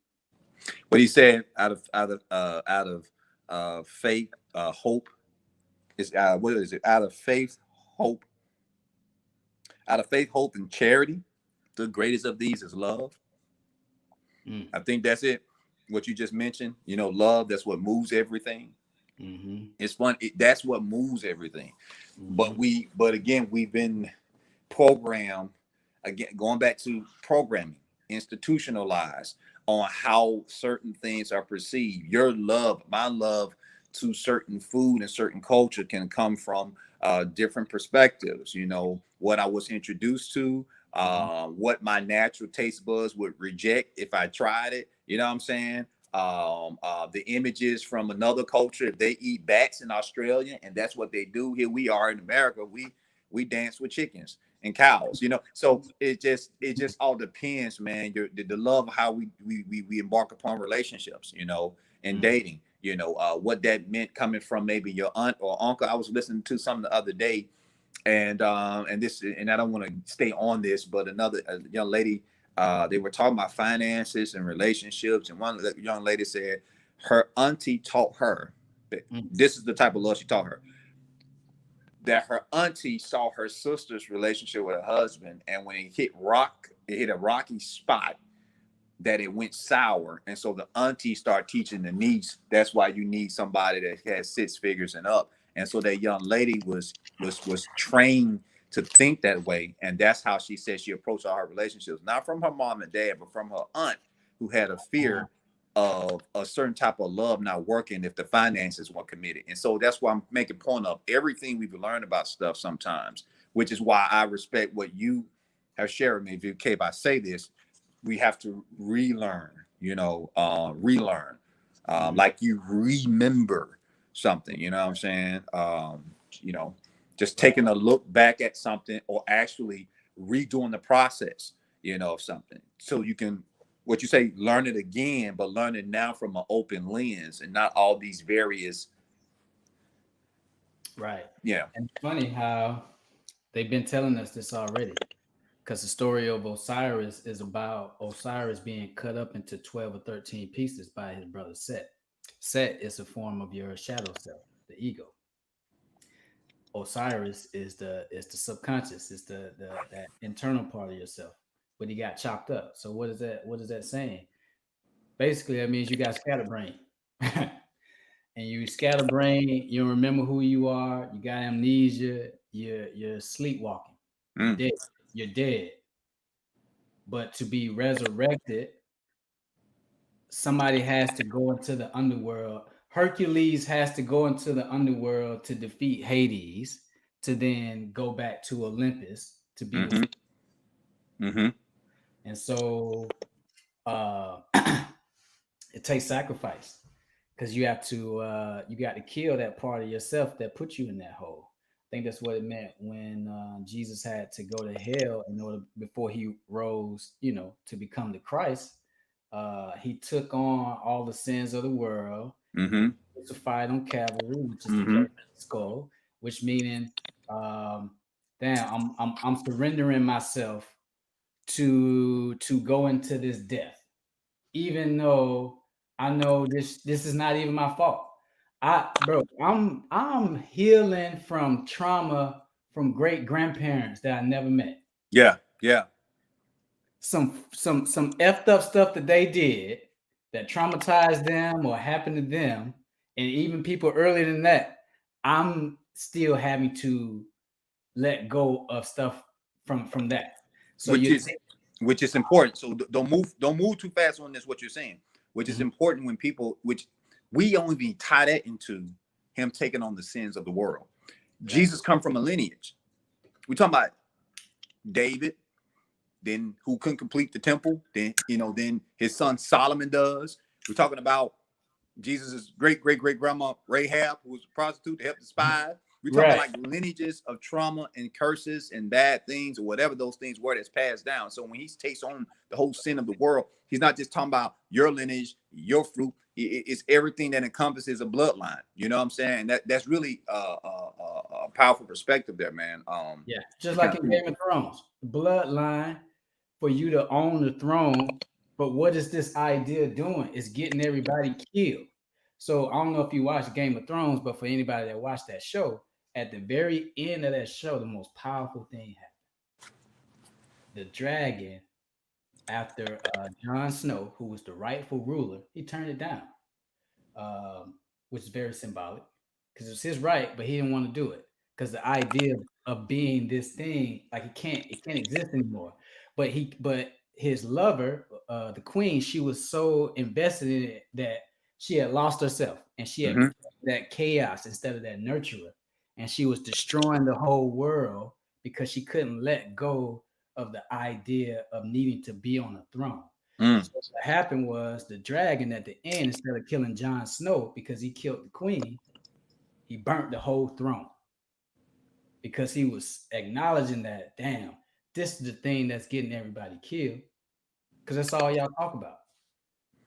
What he said, out of faith, hope is what is it? Out of faith, hope, out of faith, hope, and charity. The greatest of these is love. Mm. I think that's it. What you just mentioned, love. That's what moves everything. Mm-hmm. It's fun. That's what moves everything. Mm-hmm. But again, we've been programmed, again, going back to programming, institutionalized on how certain things are perceived. Your love, my love to certain food and certain culture can come from different perspectives. What I was introduced to, what my natural taste buds would reject if I tried it. You know what I'm saying? The images from another culture, if they eat bats in Australia and that's what they do, here we are in America, we dance with chickens and cows. So it just all depends, man. The love of how we embark upon relationships, and Mm. dating, what that meant coming from maybe your aunt or uncle. I was listening to something the other day, and I don't want to stay on this, but another young lady, they were talking about finances and relationships, and one young lady said her auntie taught her that Mm. this is the type of love she taught her, that her auntie saw her sister's relationship with her husband, and when it hit a rocky spot, that it went sour. And so the auntie started teaching the niece, that's why you need somebody that has 6 figures and up. And so that young lady was trained to think that way. And that's how she said she approached all her relationships, not from her mom and dad, but from her aunt, who had a fear of a certain type of love not working if the finances weren't committed. And so that's why I'm making point of everything we've learned about stuff sometimes, which is why I respect what you have shared with me. If you okay if I say this, we have to relearn, relearn, Mm. like you remember something, you know what I'm saying? You know, just Right. taking a look back at something, or actually redoing the process, of something. So you can, what you say, learn it again, but learn it now from an open lens and not all these various, Right. yeah. And it's funny how they've been telling us this already. Because the story of Osiris is about Osiris being cut up into 12 or 13 pieces by his brother Set. Set is a form of your shadow self, the ego. Osiris is the subconscious, is the that internal part of yourself, but he got chopped up. So what is that saying? Basically, that means you got scatterbrain. And you scatterbrain, you don't remember who you are, you got amnesia, you're sleepwalking, you're Mm, dead, you're dead. But to be resurrected, somebody has to go into the underworld. Hercules has to go into the underworld to defeat Hades, to then go back to Olympus to be with. mm-hmm. Mm-hmm. And so uh, it takes sacrifice because you got to kill that part of yourself that put you in that hole. I think that's what it meant when Jesus had to go to hell in order before he rose, to become the Christ. He took on all the sins of the world, Mm-hmm. crucified on Calvary, which is the Mm-hmm. place of the skull, which meaning, um, damn, I'm surrendering myself to go into this death, even though I know this is not even my fault. I'm healing from trauma from great grandparents that I never met. Yeah. Yeah. Some effed up stuff that they did that traumatized them or happened to them, and even people earlier than that, I'm still having to let go of stuff from that. So Which you is take. which is important. So don't move too fast on this. What you're saying, which is Mhm. important when people, which we only tie that into him taking on the sins of the world. Right. Jesus come from a lineage. We're talking about David, then who couldn't complete the temple. Then his son Solomon does. We're talking about Jesus' great grandma Rahab, who was a prostitute to help the spies. We're talking about Right. like lineages of trauma and curses and bad things or whatever those things were that's passed down. So when he takes on the whole sin of the world, he's not just talking about your lineage, your fruit. It's everything that encompasses a bloodline. You know what I'm saying? That's really a powerful perspective there, man. Yeah, just It's kind like of in cool. Game of Thrones, bloodline for you to own the throne. But what is this idea doing? It's getting everybody killed. So I don't know if you watched Game of Thrones, but for anybody that watched that show, at the very end of that show, the most powerful thing happened. The dragon, after Jon Snow, who was the rightful ruler, he turned it down, which is very symbolic because it's his right, but he didn't want to do it because the idea of being this thing, like it can't exist anymore. But his lover, the queen, she was so invested in it that she had lost herself and she had Mm-hmm. that chaos instead of that nurturer, and she was destroying the whole world because she couldn't let go of the idea of needing to be on a throne. Mm. So what happened was the dragon at the end, instead of killing Jon Snow because he killed the queen, he burnt the whole throne because he was acknowledging that, damn, this is the thing that's getting everybody killed because that's all y'all talk about.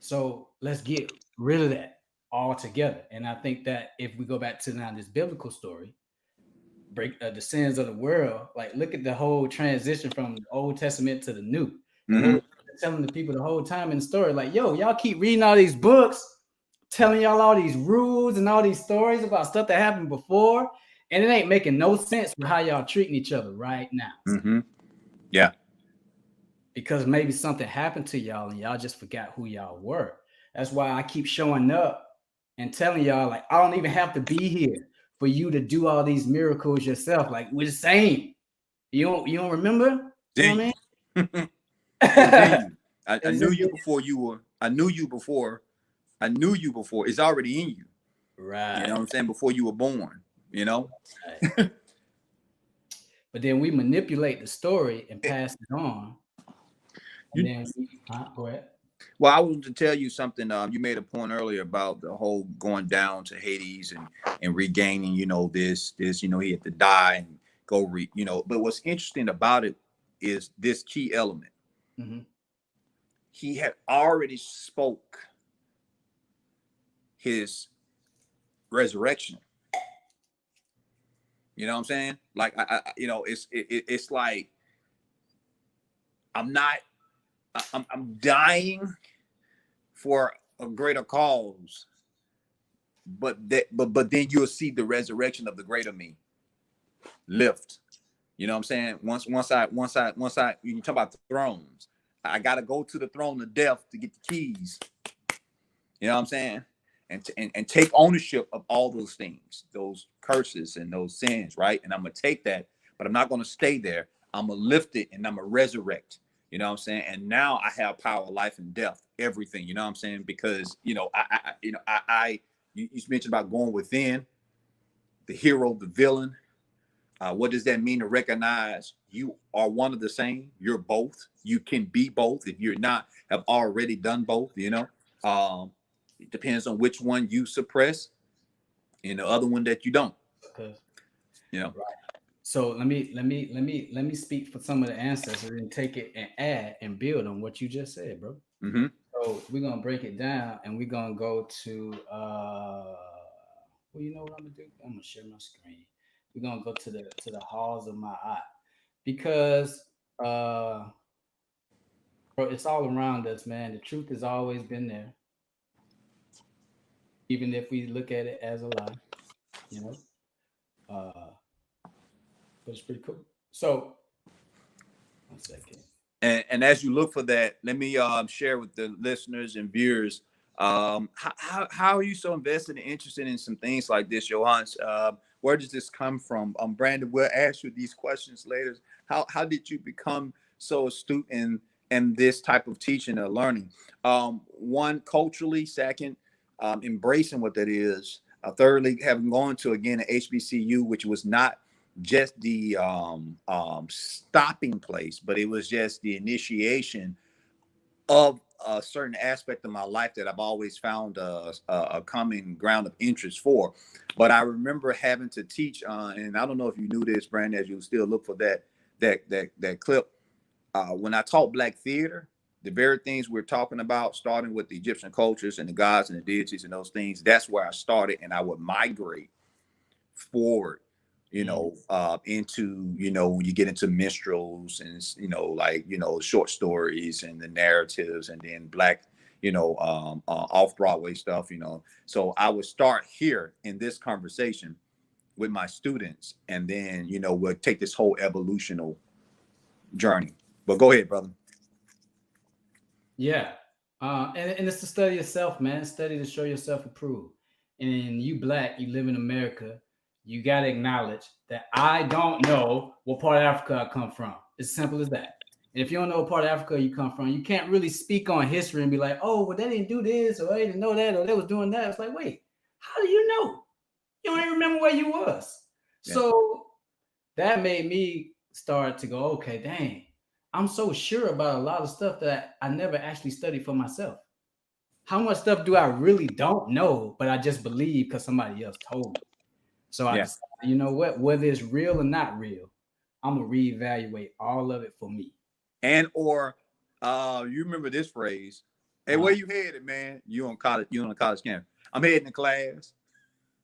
So let's get rid of that altogether. And I think that if we go back to now this biblical story, break the sins of the world, like look at the whole transition from the Old Testament to the New. And what Mm-hmm. was telling the people the whole time in the story, like, yo, y'all keep reading all these books, telling y'all all these rules and all these stories about stuff that happened before, and it ain't making no sense with how y'all treating each other right now Mm-hmm. Yeah. because maybe something happened to y'all and y'all just forgot who y'all were. That's why I keep showing up and telling y'all, like, I don't even have to be here for you to do all these miracles yourself. Like, we're the same. You don't remember? You know what Genuine. It's I mean? genuine. I It's knew just you before you were. I knew you before. I knew you before. It's already in you. You know right, what I'm saying? Before you were born. You know. right. But then we manipulate the story and pass it on, and You, then go ahead. well, I wanted to tell you something. You made a point earlier about the whole going down to Hades and regaining. This. He had to die and go. But what's interesting about it is this key element. Mm-hmm. He had already spoke his resurrection. You know what I'm saying? Like it's like I'm not. I'm dying for a greater cause, but then you'll see the resurrection of the greater me lift. You know what I'm saying? Once I you talk about thrones, I gotta go to the throne of death to get the keys. You know what I'm saying? And take ownership of all those things, those curses and those sins, right? And I'm gonna take that, but I'm not gonna stay there. I'm gonna lift it and I'm gonna resurrect. You know what I'm saying? And now I have power, life and death, everything. You know what I'm saying? Because you mentioned about going within the hero, the villain, What does that mean to recognize you are one of the same? You're both. You can be both. If you're not, have already done both. It depends on which one you suppress and the other one that you don't. Because You know. right. So let me speak for some of the ancestors and take it and add and build on what you just said, bro. Mm-hmm. So we're gonna break it down and we're gonna go to well, you know what I'm gonna do? I'm gonna share my screen. We're gonna go to the halls of my eye because bro, it's all around us, man. The truth has always been there, even if we look at it as a lie, you know. Uh, but it's pretty cool. So, one second. And as you look for that, let me share with the listeners and viewers how are you so invested and interested in some things like this, Yohance? Where does this come from? Brandon, we'll ask you these questions later. How did you become so astute in this type of teaching or learning? One, culturally. Second, embracing what that is. Thirdly, having gone to again an HBCU, which was not just the stopping place, but it was just the initiation of a certain aspect of my life that I've always found a common ground of interest for. But I remember having to teach, and I don't know if you knew this, Brandon, as you still look for that clip. When I taught Black theater, the very things we're talking about, starting with the Egyptian cultures and the gods and the deities and those things, that's where I started, and I would migrate forward into when you get into minstrels and like short stories and the narratives and then Black off Broadway stuff. So I would start here in this conversation with my students, and then we'll take this whole evolutional journey. But go ahead, brother. Yeah. And it's to study yourself, man. Study to show yourself approved. And you black, you live in America, you gotta acknowledge that I don't know what part of Africa I come from. It's simple as that. And if you don't know what part of Africa you come from, you can't really speak on history and be like, oh, well, they didn't do this, or they didn't know that, or they was doing that. It's like, wait, how do you know? You don't even remember where you was. Yeah. So that made me start to go, okay, dang, I'm so sure about a lot of stuff that I never actually studied for myself. How much stuff do I really don't know, but I just believe because somebody else told me? So I Yeah. decided, you know what, whether it's real or not real, I'm gonna reevaluate all of it for me. And or you remember this phrase? Hey, where you headed, man? You on college? You on a college campus? I'm heading to class.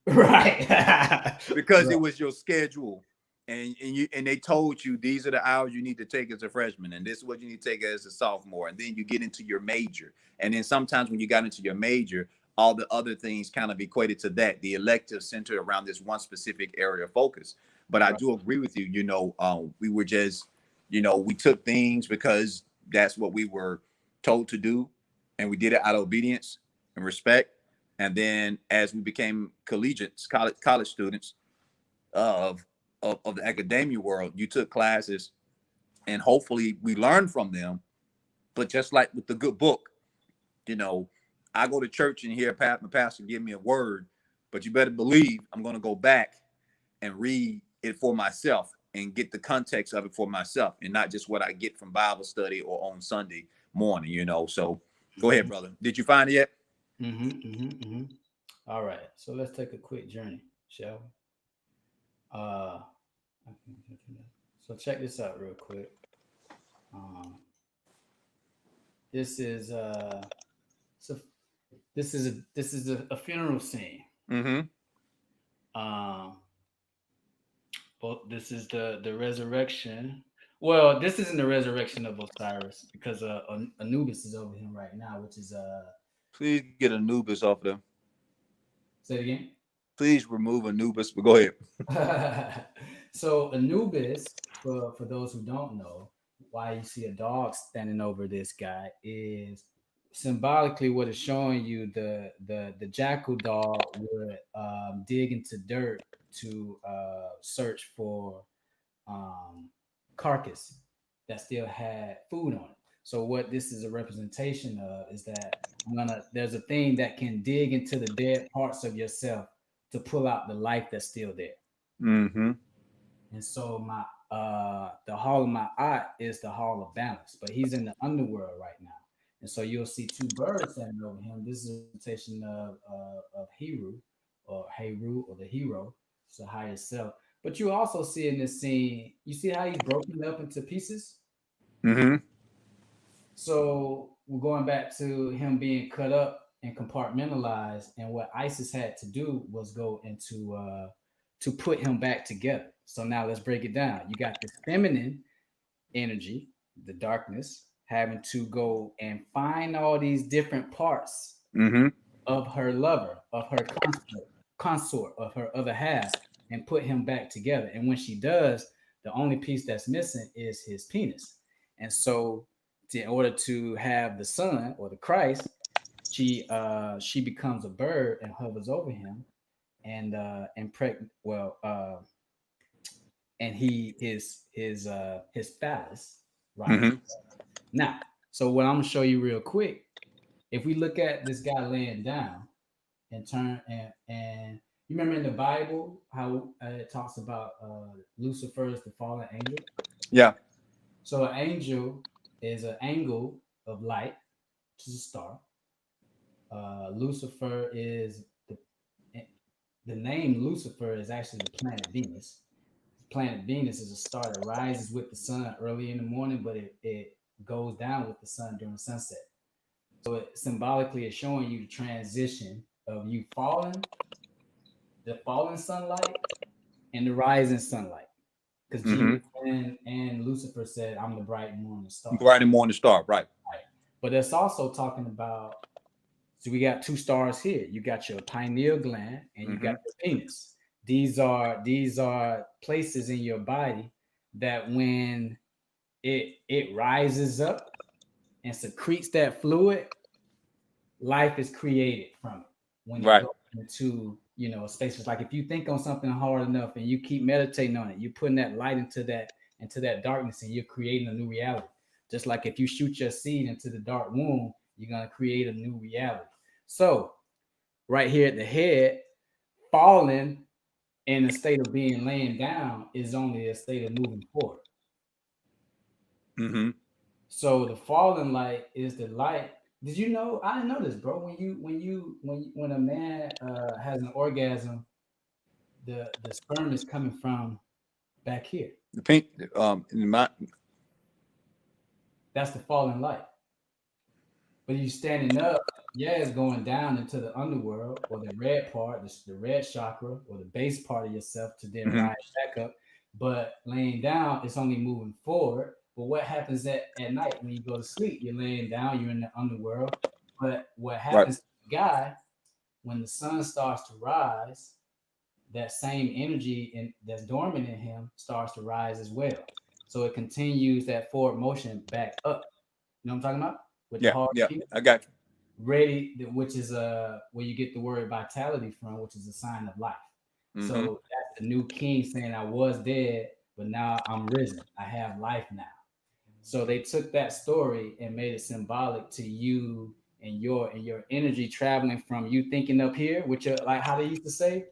Right. Because Right. it was your schedule, and they told you these are the hours you need to take as a freshman, and this is what you need to take as a sophomore, and then you get into your major, and then sometimes when you got into your major, all the other things kind of equated to that. The elective centered around this one specific area of focus. But I Right. do agree with you. We were just, we took things because that's what we were told to do, and we did it out of obedience and respect. And then as we became collegiates, college students of the academia world, you took classes and hopefully we learned from them. But just like with the good book, you know, I go to church and hear my pastor give me a word, but you better believe I'm going to go back and read it for myself and get the context of it for myself and not just what I get from Bible study or on Sunday morning. So go ahead, brother. Did you find it yet? Mm-hmm, mm-hmm, mm-hmm. All right. So let's take a quick journey, shall we? Uh, so check this out real quick. Um, this is so this is a funeral scene. Mm-hmm. Um, but this is the resurrection. Well, this isn't the resurrection of Osiris because Anubis is over him right now, which is Please get Anubis off there. say it again. Please remove Anubis. But go ahead. So Anubis, for those who don't know, why you see a dog standing over this guy is symbolically what is showing you the jackal dog would dig into dirt to search for um, carcass that still had food on it. So what this is a representation of is that there's a thing that can dig into the dead parts of yourself to pull out the life that's still there. Mm-hmm. And so my the hall of my eye is the hall of balance, but he's in the underworld right now. And so you'll see two birds standing over him. This is a representation of Heru or Heru or the hero, it's the higher self. But you also see in this scene, you see how he's broken up into pieces. Mm-hmm. So we're going back to him being cut up and compartmentalized, and what ISIS had to do was go into to put him back together. So now let's break it down. You got this feminine energy, the darkness, having to go and find all these different parts Mm-hmm. of her lover, of her consort, of her other half, and put him back together. And when she does, the only piece that's missing is his penis. And so, in order to have the son or the Christ, she becomes a bird and hovers over him, and and his phallus rises Mm-hmm. now. So what I'm gonna show you real quick, if we look at this guy laying down and turn and you remember in the Bible how it talks about Lucifer is the fallen angel. Yeah. So an angel is an angle of light, which is a star. Lucifer is the name Lucifer is actually the planet Venus. Planet Venus is a star that rises with the sun early in the morning, but it goes down with the sun during sunset. So it symbolically is showing you the transition of you falling, the fallen sunlight, and the rising sunlight. Because Mm-hmm. Jesus and Lucifer said, "I'm the bright morning star." Bright and morning star. Right. Right. But it's also talking about. So we got two stars here. You got your pineal gland and you got Mm-hmm. your penis. These are places in your body that when it rises up and secretes that fluid, life is created from it. When it Right. goes into a space, it's like if you think on something hard enough and you keep meditating on it, you're putting that light into that darkness, and you're creating a new reality. Just like if you shoot your seed into the dark womb, you're gonna create a new reality. So right here at the head, falling in a state of being laying down is only a state of moving forward. Mm-hmm. So the fallen light is the light. Did you know? I didn't know this, bro. When a man has an orgasm, the sperm is coming from back here. The pink. In my. That's the fallen light. But you standing up, yeah, it's going down into the underworld or the red part, the red chakra or the base part of yourself to then Mm-hmm. rise back up. But laying down, it's only moving forward. But what happens at night when you go to sleep? You're laying down, you're in the underworld. But what Right. happens to the guy when the sun starts to rise, that same energy that's dormant in him starts to rise as well. So it continues that forward motion back up. You know what I'm talking about? With the Yeah. hard Yeah. penis I got ready, which is where you get the word vitality from, which is a sign of life. you. Mm-hmm. So that's the new king saying, "I was dead, but now I'm risen. I have life now." So they took that story and made it symbolic to you and your energy traveling from you thinking up here, which are like how they used to say,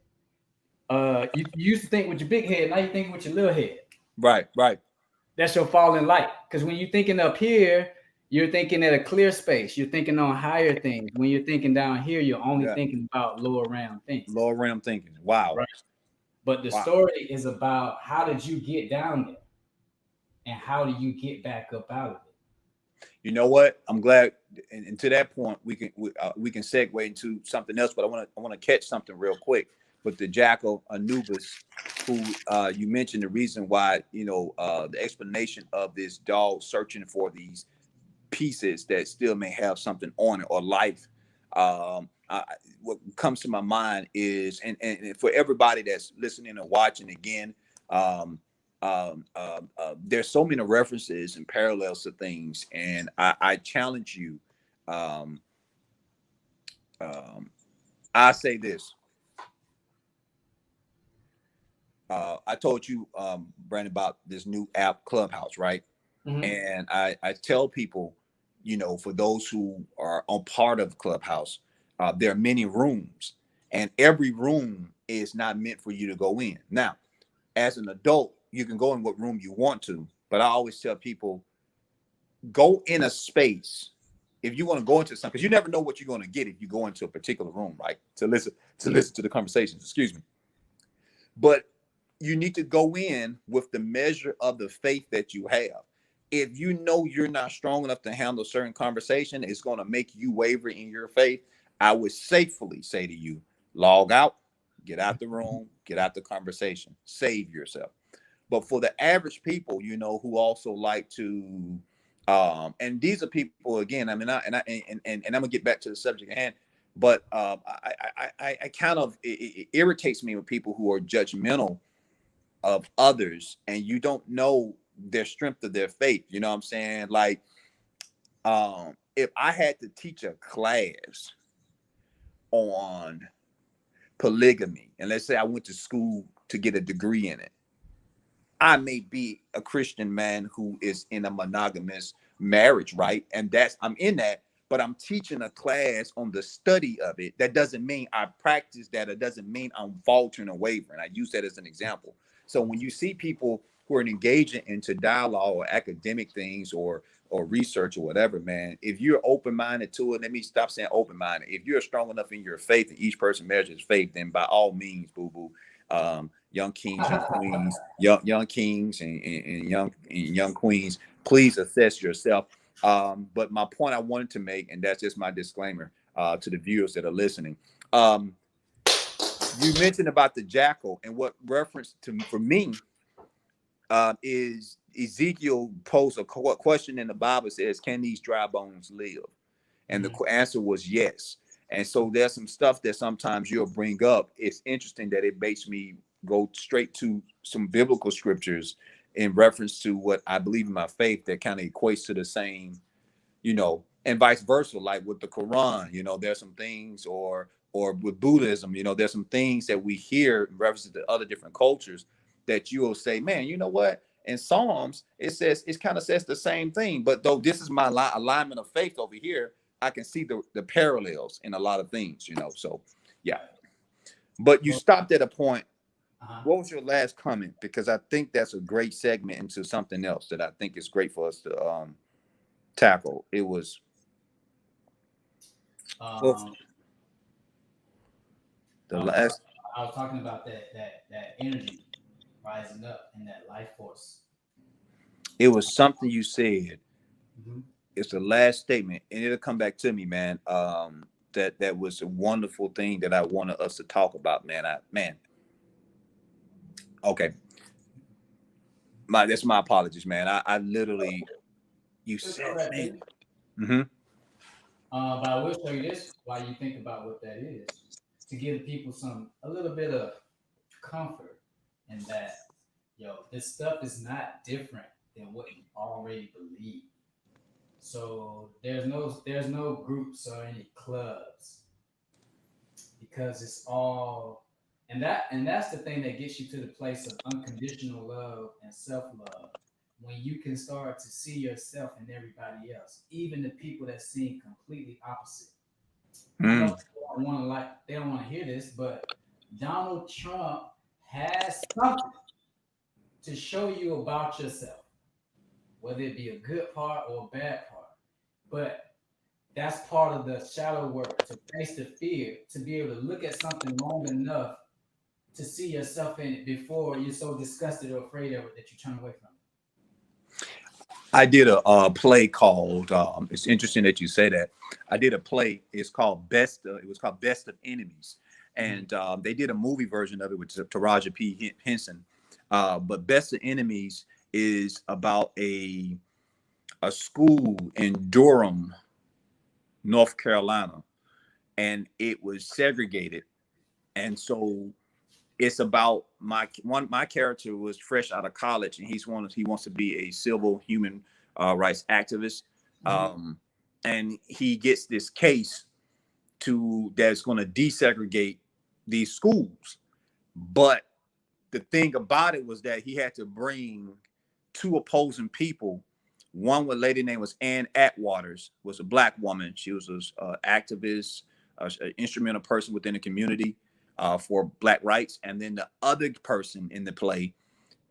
you used to think with your big head, now you think with your little head. Right. Right. That's your falling light. Because when you're thinking up here, you're thinking at a clear space. You're thinking on higher things. When you're thinking down here, you're only Yeah. thinking about lower round things. Lower realm thinking. Wow. Right. But the Wow. story is about how did you get down there and how do you get back up out of it? You know what? I'm glad. And to that point, we can segue into something else. But I want to catch something real quick. But the jackal Anubis, who you mentioned, the reason why the explanation of this dog searching for these pieces that still may have something on it or life. What comes to my mind is, and for everybody that's listening and watching again, um, there's so many references and parallels to things, and I challenge you. Um, um, I say this. I told you, Brandon, about this new app, Clubhouse, right? Mm-hmm. And I tell people, for those who are on part of Clubhouse, there are many rooms, and every room is not meant for you to go in. Now, as an adult, you can go in what room you want to, but I always tell people, go in a space. If you want to go into something, because you never know what you're going to get if you go into a particular room, right? To listen to the conversations. Excuse me. But you need to go in with the measure of the faith that you have. If you know you're not strong enough to handle a certain conversation, it's going to make you waver in your faith. I would safely say to you, log out, get out the room, get out the conversation, save yourself. But for the average people, who also like to, and these are people again. I mean, and I'm gonna get back to the subject at hand. But I kind of it irritates me with people who are judgmental of others, and you don't know their strength of their faith. You know what I'm saying? Like, if I had to teach a class on polygamy, and let's say I went to school to get a degree in it, I may be a Christian man who is in a monogamous marriage, right? And I'm in that, but I'm teaching a class on the study of it. That doesn't mean I practice that. It doesn't mean I'm faltering or wavering. I use that as an example. So when you see people who are engaging into dialogue or academic things or research or whatever, man, if you're open-minded to it, let me stop saying open-minded. If you're strong enough in your faith and each person measures faith, then by all means, boo-boo, young kings and queens, young kings and young queens, please assess yourself. But my point I wanted to make, and that's just my disclaimer to the viewers that are listening. You mentioned about the jackal, and what reference to for me is Ezekiel posed a question in the Bible, says, "Can these dry bones live?" And the answer was yes. And so there's some stuff that sometimes you'll bring up. It's interesting that it makes me go straight to some biblical scriptures in reference to what I believe in my faith that kind of equates to the same, and vice versa. Like with the Quran, there's some things, or with Buddhism, there's some things that we hear in reference to other different cultures that you will say, man, you know what? In Psalms, it kind of says the same thing, but though this is my alignment of faith over here, I can see the parallels in a lot of things, So, yeah. But you stopped at a point. What was your last comment? Because I think that's a great segment into something else that I think is great for us to tackle. It was Um, the I was, last. I was talking about that energy rising up and that life force. It was something you said. Mm-hmm. It's the last statement, and it'll come back to me, man. That was a wonderful thing that I wanted us to talk about, man. Okay, that's my apologies, man. I literally, you It's said, all right, man. man. Mm-hmm. But I will show you this while you think about what that is, to give people a little bit of comfort in that, this stuff is not different than what you already believe. So there's no groups or any clubs, because it's all, and that's the thing that gets you to the place of unconditional love and self-love, when you can start to see yourself and everybody else, even the people that seem completely opposite. I know Mm. people don't want to, they don't want to hear this, but Donald Trump has something to show you about yourself, whether it be a good part or a bad part. But that's part of the shadow work, to face the fear, to be able to look at something long enough to see yourself in it before you're so disgusted or afraid of it that you turn away from it. I did a play called. It's interesting that you say that. I did a play. It's called Best. It was called Best of Enemies, and they did a movie version of it with Taraji P. Henson. But Best of Enemies is about a school in Durham, North Carolina, and it was segregated, and so it's about my character was fresh out of college, and he wants to be a civil human rights activist, um, and he gets this case that's going to desegregate these schools. But the thing about it was that he had to bring two opposing people. One, with a lady named was Ann Atwaters, was a black woman. She was an activist, an instrumental person within the community for black rights. And then the other person in the play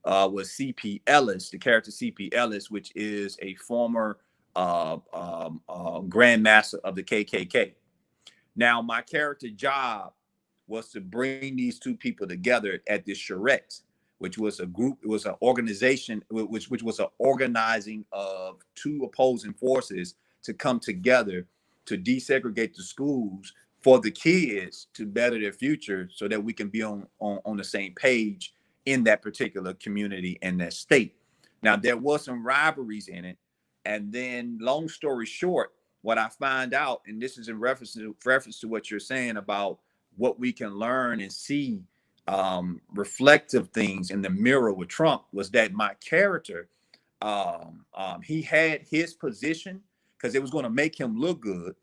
was CP Ellis, the character CP Ellis, which is a former grandmaster of the KKK. Now, my character job was to bring these two people together at this charrette, which was a group, it was an organization, which was an organizing of two opposing forces to come together to desegregate the schools for the kids to better their future so that we can be on the same page in that particular community and that state. Now, there was some rivalries in it. And then, long story short, what I find out, and this is in reference to what you're saying about what we can learn and see reflective things in the mirror with Trump, was that my character, he had his position because it was going to make him look good.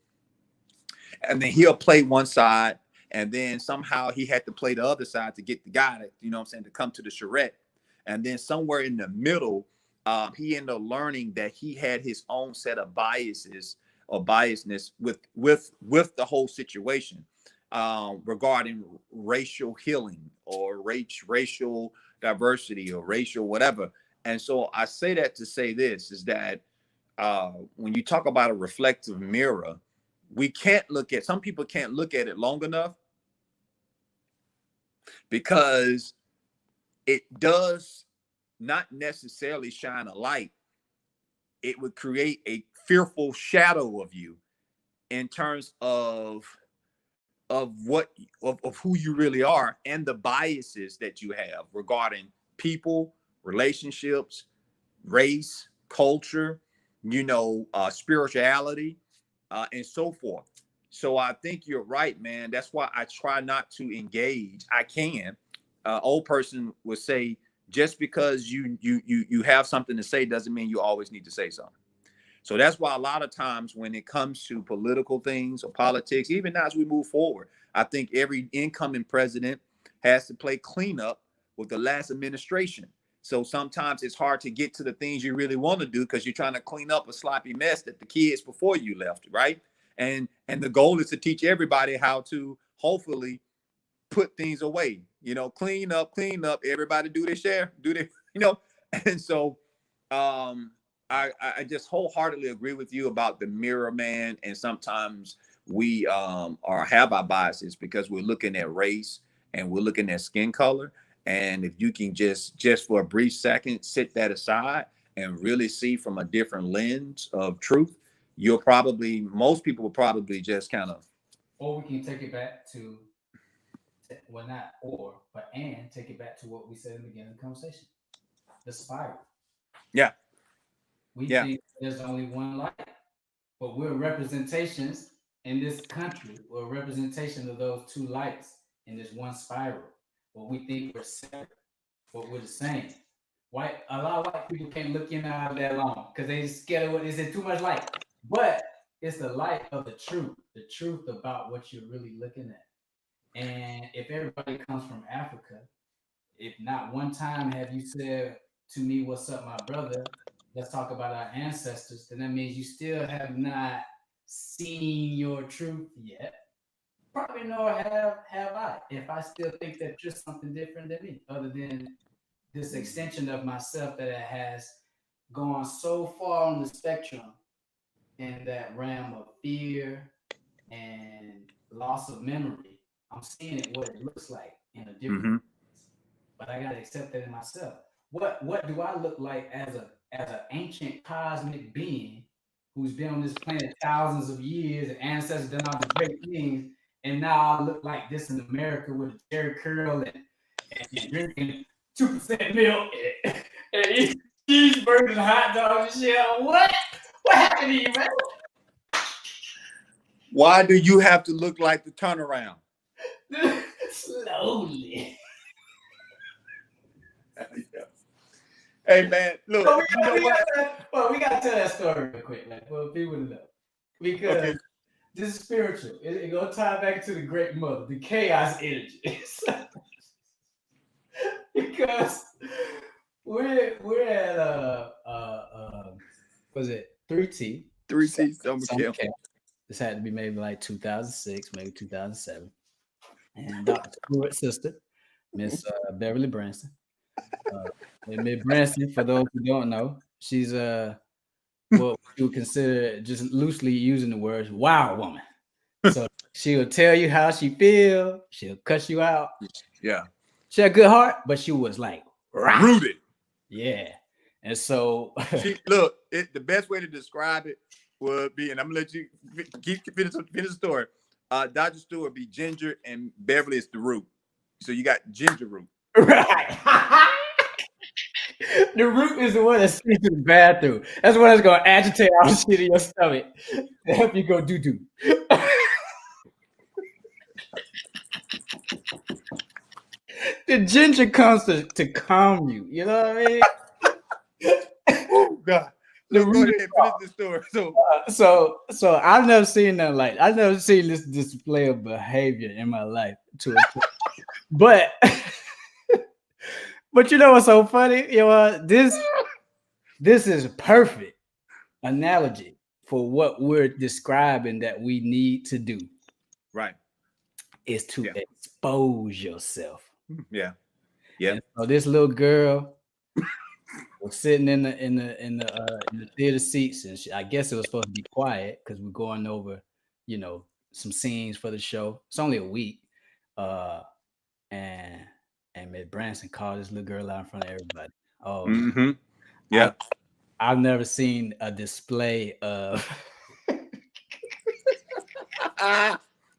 And then he'll play one side, and then somehow he had to play the other side to get the guy that, you know what I'm saying, to come to the charrette. And then somewhere in the middle, he ended up learning that he had his own set of biases or biasness with the whole situation regarding racial healing or racial diversity or racial whatever. And so I say that to say this is that when you talk about a reflective mirror, some people can't look at it long enough because it does not necessarily shine a light. It would create a fearful shadow of you in terms of who you really are and the biases that you have regarding people, relationships, race, culture, spirituality, and so forth. So I think you're right, man. That's why I try not to engage. I can. Old person would say, just because you have something to say doesn't mean you always need to say something. So that's why a lot of times when it comes to political things or politics, even as we move forward, I think every incoming president has to play cleanup with the last administration. So sometimes it's hard to get to the things you really want to do because you're trying to clean up a sloppy mess that the kids before you left, right? And the goal is to teach everybody how to hopefully put things away, clean up, everybody do their share, and so I just wholeheartedly agree with you about the mirror, man. And sometimes we have our biases because we're looking at race and we're looking at skin color. And if you can just for a brief second sit that aside and really see from a different lens of truth, most people will probably just kind of. Or we can take it back to, well, not or, but and take it back to what we said in the beginning of the conversation, the spiral. Yeah. We think there's only one light, but we're representations in this country. We're a representation of those two lights in this one spiral. But we think we're separate, but we're the same. A lot of white people can't look in out that long because they scared of what is it too much light. But it's the light of the truth about what you're really looking at. And if everybody comes from Africa, if not one time have you said to me, "What's up, my brother? Let's talk about our ancestors," then that means you still have not seen your truth yet. Probably nor have I. If I still think that you're something different than me, other than this extension of myself that it has gone so far on the spectrum in that realm of fear and loss of memory, I'm seeing it what it looks like in a different Mm-hmm. but I gotta accept that in myself. What do I look like as an ancient cosmic being who's been on this planet thousands of years and ancestors done all these great things, and now I look like this in America with a Jerry curl and drinking 2% milk and eating cheeseburgers and hot dogs and shit. What? What happened to you, man? Why do you have to look like the turnaround? Slowly. Hey man, look. We gotta tell that story real quick, like for people to know, because this is spiritual. It gonna tie back to the Great Mother, the chaos energy. Because we're at was it 3T? 3T summer camp. This had to be maybe like 2006, maybe 2007. And Dr. Stewart's sister, Miss Beverly Branson, And Miss Branson, for those who don't know, she's what you would consider, just loosely using the words, wow woman. So she'll tell you how she feel. She'll cuss you out. Yeah. She had a good heart, but she was like Rooted. Yeah. And so She look. The best way to describe it would be, and I'm gonna let you finish the story. Dr. Stewart would be Ginger, and Beverly is the root. So you got Ginger root. right. The root is the one that sneaks to the bathroom. That's the one that's gonna agitate all the shit in your stomach to help you go doo-doo. The ginger comes to calm you. You know what I mean? Oh God. Let's go ahead and finish the story. So I've never seen nothing like I've never seen this display of behavior in my life. But you know what's so funny? You know this is a perfect analogy for what we're describing that we need to do. Right. Is to expose yourself. Yeah. Yeah. So this little girl was sitting in the theater seats, and I guess it was supposed to be quiet because we're going over, some scenes for the show. It's only a week, and Miss Branson called this little girl out in front of everybody. Oh, mm-hmm. Yeah. I've never seen a display of.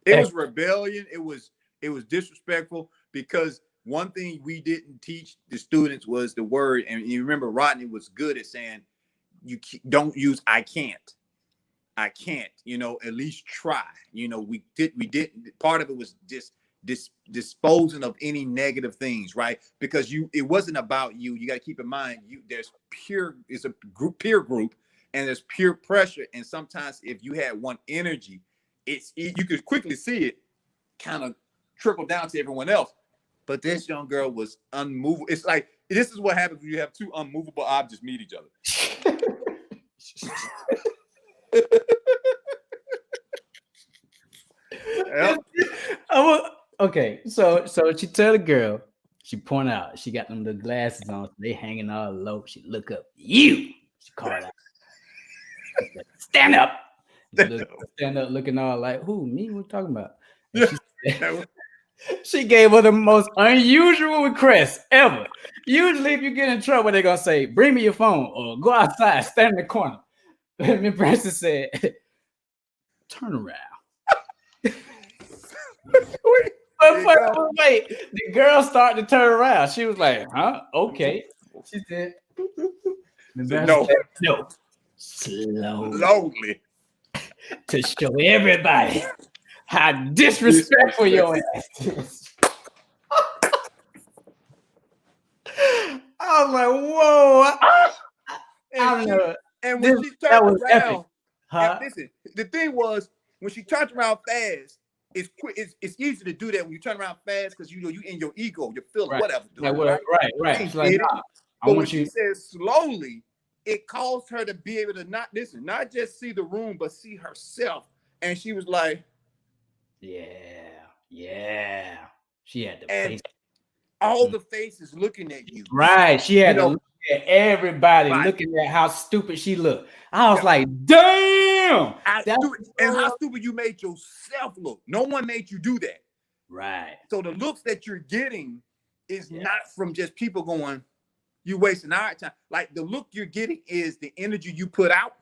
It was rebellion. It was disrespectful, because one thing we didn't teach the students was the word. And you remember Rodney was good at saying, you don't use I can't. At least try. We didn't. Part of it was just disposing of any negative things, right? Because it wasn't about you. You got to keep in mind, it's a peer group, and there's peer pressure. And sometimes if you had one energy, you could quickly see it kind of trickle down to everyone else. But this young girl was unmovable. It's like, this is what happens when you have two unmovable objects meet each other. Yep. Okay, so she tell the girl, she point out, she got them the glasses on, so they hanging all low. She look up, she called out, stand up. Stand up, looking all like, who, me? What you talking about? She gave her the most unusual request ever. Usually, if you get in trouble, they're gonna say, "Bring me your phone," or "Go outside, stand in the corner." Miss Branson said, "Turn around." Wait, the girl started to turn around. She was like, "Huh? Okay." She said, "No, slowly, to show everybody how disrespectful your ass is." I was like, "Whoa!" And when she turned around, huh? Listen, the thing was, when she turned around fast, it's quick. It's easy to do that when you turn around fast, because you in your ego, your feeling, whatever. Right. Like, but when she says slowly, it caused her to be able to not just see the room, but see herself. And she was like, yeah. She had the face. All the faces looking at you. Right. She had to look at everybody, looking at how stupid she looked. I was like, damn. And how stupid you made yourself look. No one made you do that. Right. So the looks that you're getting is not from just people going, you wasting our time. Like, the look you're getting is the energy you put out,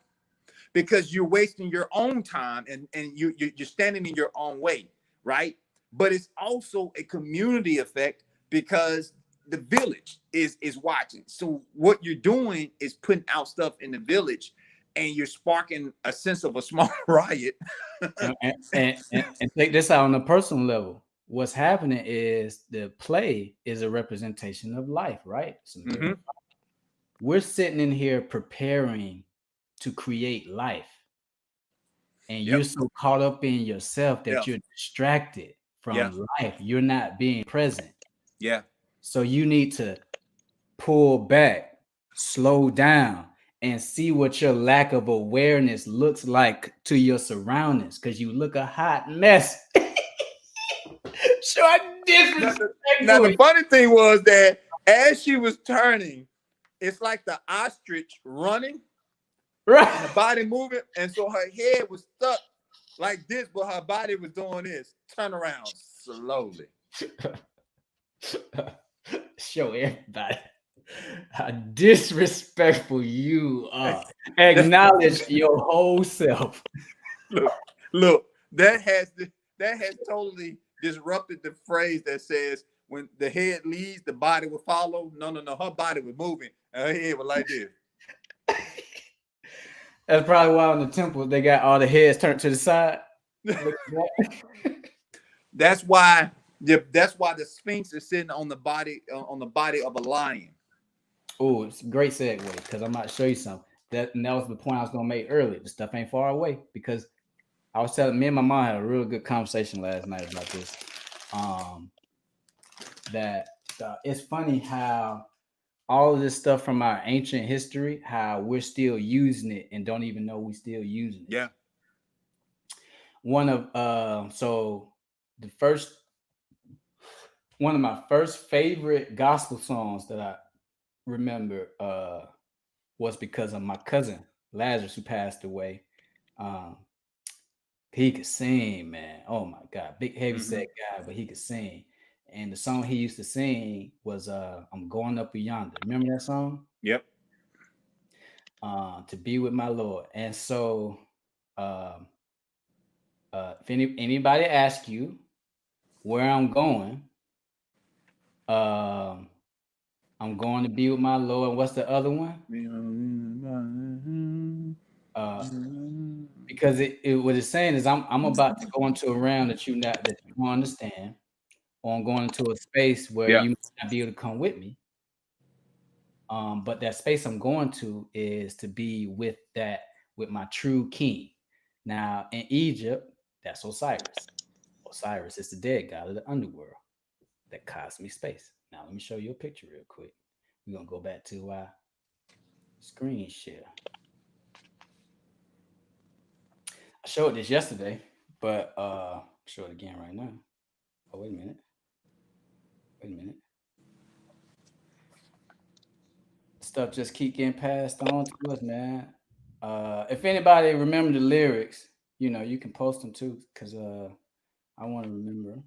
because you're wasting your own time, and you're standing in your own way, right? But it's also a community effect, because the village is watching. So what you're doing is putting out stuff in the village, and you're sparking a sense of a small riot. and take this out on a personal level. What's happening is the play is a representation of life, right? So we're sitting in here preparing to create life, and you're so caught up in yourself that you're distracted from life. You're not being present. Yeah. So you need to pull back, slow down, and see what your lack of awareness looks like to your surroundings, because you look a hot mess. Now the funny thing was that as she was turning, it's like the ostrich running Right. and the body moving, and so her head was stuck like this, but her body was doing this. Turn around slowly. Show everybody how disrespectful you are. That- Acknowledge your whole self. look, look, that has totally disrupted the phrase that says when the head leads, the body will follow. No, no, no. Her body was moving, and her head was like this. That's probably why in the temple they got all the heads turned to the side. Look at that. That's why. That's why the Sphinx is sitting on the body of a lion. Oh, it's a great segue because I'm about to show you something. And that was the point I was gonna make earlier. The stuff ain't far away because I was telling me and my mom had a real good conversation last night about this. That it's funny how all of this stuff from our ancient history, how we're still using it and don't even know we're still using it. Yeah. One of the first one of my first favorite gospel songs that I remember was because of my cousin Lazarus who passed away. Um, he could sing, man. Oh my God, big heavy set guy, but he could sing. And the song he used to sing was "I'm Going Up Yonder." Remember that song? Yep. To be with my Lord. And so, um, if anybody asks you where I'm going, um, I'm going to be with my Lord. What's the other one? Because it what it's saying is I'm about to go into a realm that you don't understand, or I'm going into a space where Yeah. you might not be able to come with me. But that space I'm going to is to be with my true king. Now in Egypt, that's Osiris. Osiris is the dead god of the underworld, that cosmic space. Now let me show you a picture real quick. We're gonna go back to our screen share. I showed this yesterday, but show it again right now. Oh, wait a minute. Wait a minute. Stuff just keep getting passed on to us, man. If anybody remember the lyrics, you can post them too, because I want to remember.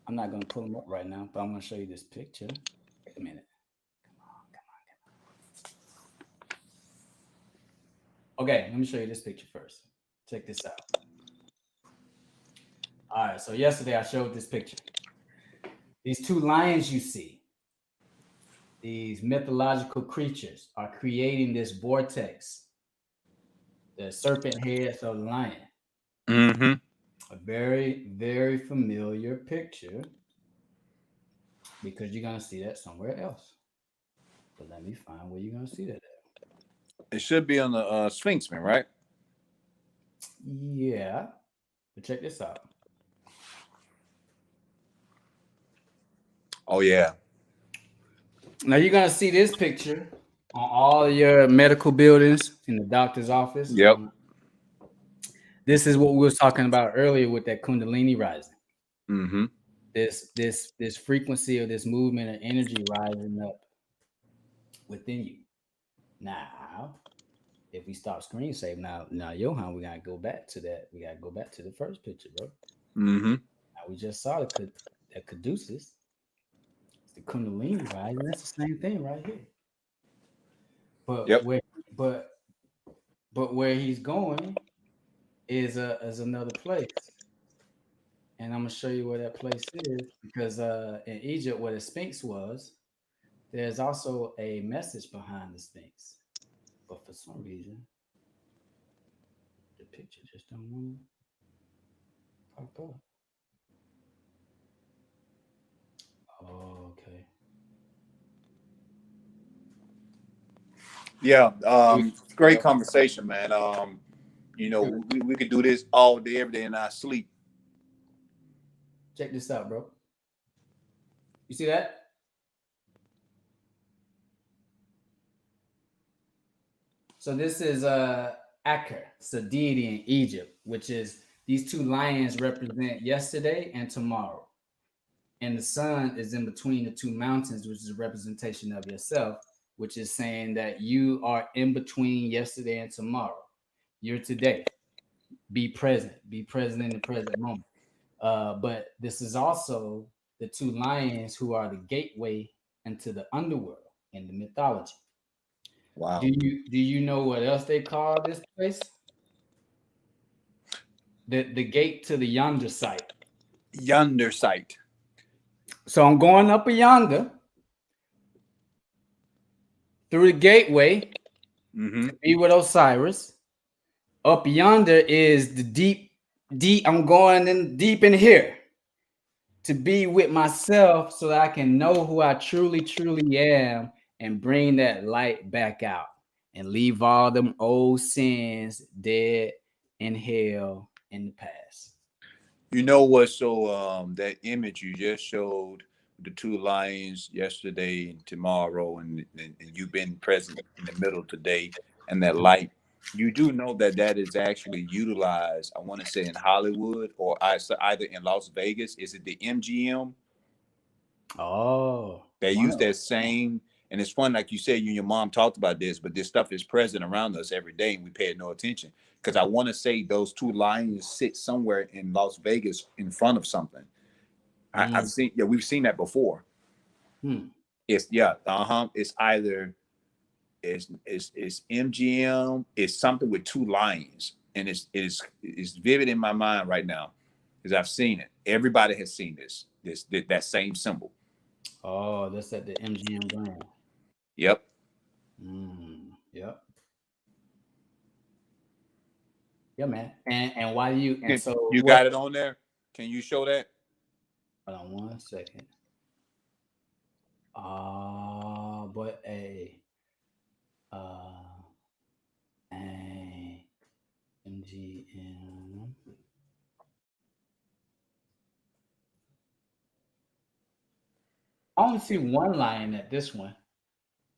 I'm not gonna pull them up right now, but I'm gonna show you this picture. Wait a minute. Okay, let me show you this picture first. Check this out. All right, so yesterday I showed this picture. These two lions you see, these mythological creatures, are creating this vortex. The serpent heads of the lion. Mm-hmm. A very, very familiar picture because you're gonna see that somewhere else. But let me find where you're gonna see that at. It should be on the Sphinx, man, right? Yeah, but check this out. Oh yeah. Now you're gonna see this picture on all your medical buildings in the doctor's office. Yep. This is what we was talking about earlier with that Kundalini rising. Mm-hmm. This frequency of this movement and energy rising up within you. Now, if we stop screen save, now, Johan, we gotta go back to that. We gotta go back to the first picture, bro. Mm-hmm. Now we just saw the caduceus. It's the Kundalini rising. That's the same thing right here. But Yep. where he's going is another place, and I'm gonna show you where that place is because in Egypt, where the Sphinx was, there's also a message behind the Sphinx. But for some reason, the picture just don't want to pop up. Oh, okay. Yeah. Here Great conversation, man. We could do this all day, every day in our sleep. Check this out, bro. You see that? So this is Aker, it's a deity in Egypt, which is these two lions represent yesterday and tomorrow. and the sun is in between the two mountains, which is a representation of yourself, which is saying that you are in between yesterday and tomorrow. You're today. Be present. Be present in the present moment. But this is also the two lions who are the gateway into the underworld in the mythology. Wow. Do you know what else they call this place? The gate to the yonder site. Yonder sight. So I'm going up a yonder through the gateway Mm-hmm. to be with Osiris. Up yonder is the deep. I'm going in deep in here to be with myself so that I can know who I truly am and bring that light back out and leave all them old sins dead in hell in the past. You know what? So that image you just showed, the two lions yesterday and tomorrow, and you've been present in the middle today, and that light. You do know that that is actually utilized. I want to say in Hollywood or either in Las Vegas. Is it the MGM? Oh, They use wow. that same, and it's fun, like you said, you and your mom talked about this, but this stuff is present around us every day, and we pay no attention. Because I want to say those two lions sit somewhere in Las Vegas in front of something. I've Mm, seen, yeah, we've seen that before. hmm. It's yeah, It's either it's MGM, it's something with two lions, and it's vivid in my mind right now because I've seen it. Everybody has seen that same symbol. Oh, that's at the MGM Grand. Yep. Yep. Yeah, man. And why do you and so You what got it on there? Can you show that? hold on one second. But a uh a MGM. I only see one lion at this one.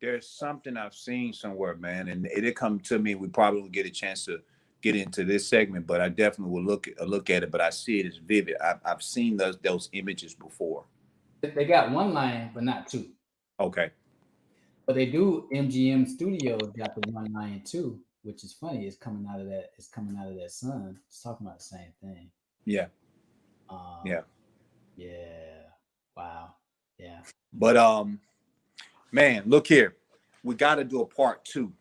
There's something I've seen somewhere, man, and it'll come to me. We probably will get a chance to get into this segment, but I definitely will look at it. But I see it as vivid. I've seen those images before. They got one lion, but not two. Okay. But they do MGM Studios got the one lion too, which is funny. It's coming out of that. It's coming out of that sun. It's talking about the same thing. Yeah. Um, Yeah. yeah. Wow. Yeah. But man, look here. We got to do a part two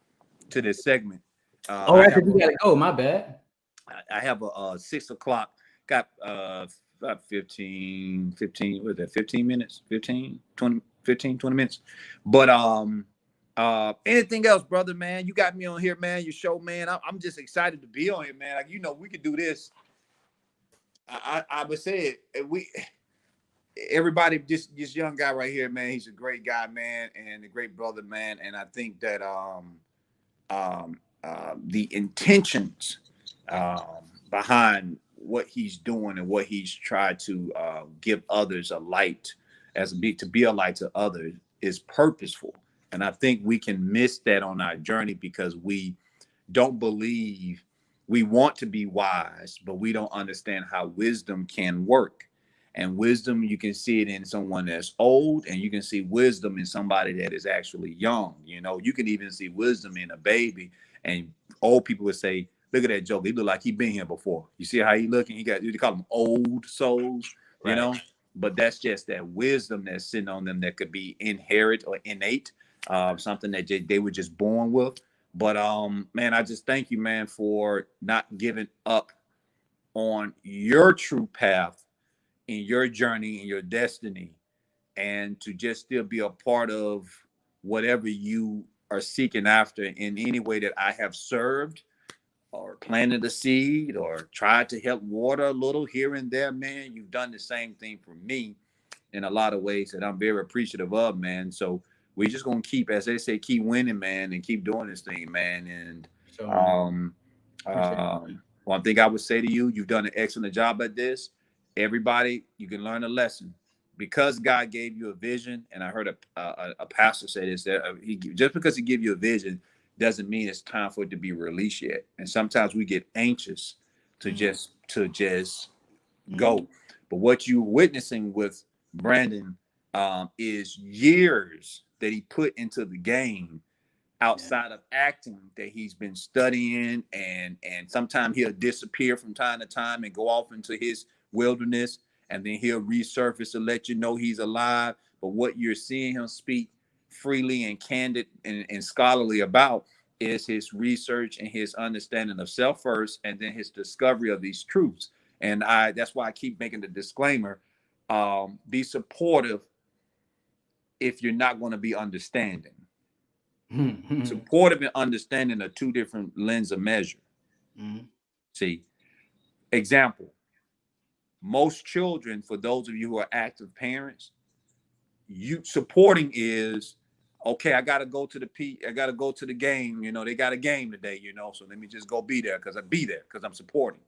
to this segment. Oh, I right, have because you gotta go. My bad. I have a 6 o'clock. Got about 15, what is that, 15 minutes, 20 minutes. But anything else, brother, man? You got me on here, man. Your show, man. I'm just excited to be on here, man. Like, we could do this. I would say it. Everybody, this young guy right here, man, he's a great guy, man, and a great brother, man. And I think that the intentions behind what he's doing and what he's tried to give others a light to be a light to others is purposeful. And I think we can miss that on our journey because we don't believe. We want to be wise, but we don't understand how wisdom can work. And wisdom, you can see it in someone that's old, and you can see wisdom in somebody that is actually young. You can even see wisdom in a baby. And old people would say, "Look at that joker. He look like he been here before. You see how he looking? You call them old souls, you Right. know. But that's just that wisdom that's sitting on them that could be inherent or innate, something that they were just born with. But man, I just thank you, man, for not giving up on your true path in your journey, in your destiny, and to just still be a part of whatever you are seeking after in any way that I have served or planted a seed or tried to help water a little here and there, man. You've done the same thing for me in a lot of ways that I'm very appreciative of, man. So we're just gonna keep, as they say, keep winning, man, and keep doing this thing, man. And Sure, man. um, Appreciate it, man. one thing I would say to you, you've done an excellent job at this. Everybody, you can learn a lesson because God gave you a vision. And I heard a pastor say this, that just because he give you a vision doesn't mean it's time for it to be released yet. And sometimes we get anxious to Mm, just mm, go. But what you witnessing with Brandon, is years that he put into the game Yeah. outside of acting that he's been studying, and sometimes he'll disappear from time to time and go off into his wilderness, and then he'll resurface to let you know he's alive. But what you're seeing him speak freely and candid and scholarly about is his research and his understanding of self first, and then his discovery of these truths. And I that's why I keep making the disclaimer: be supportive if you're not going to be understanding. Mm-hmm. Supportive and understanding are two different lens of measure. See, example, most children, for those of you who are active parents, you supporting is okay. I gotta go to the game. You know, they got a game today, you know, so let me just go be there because I'm supporting.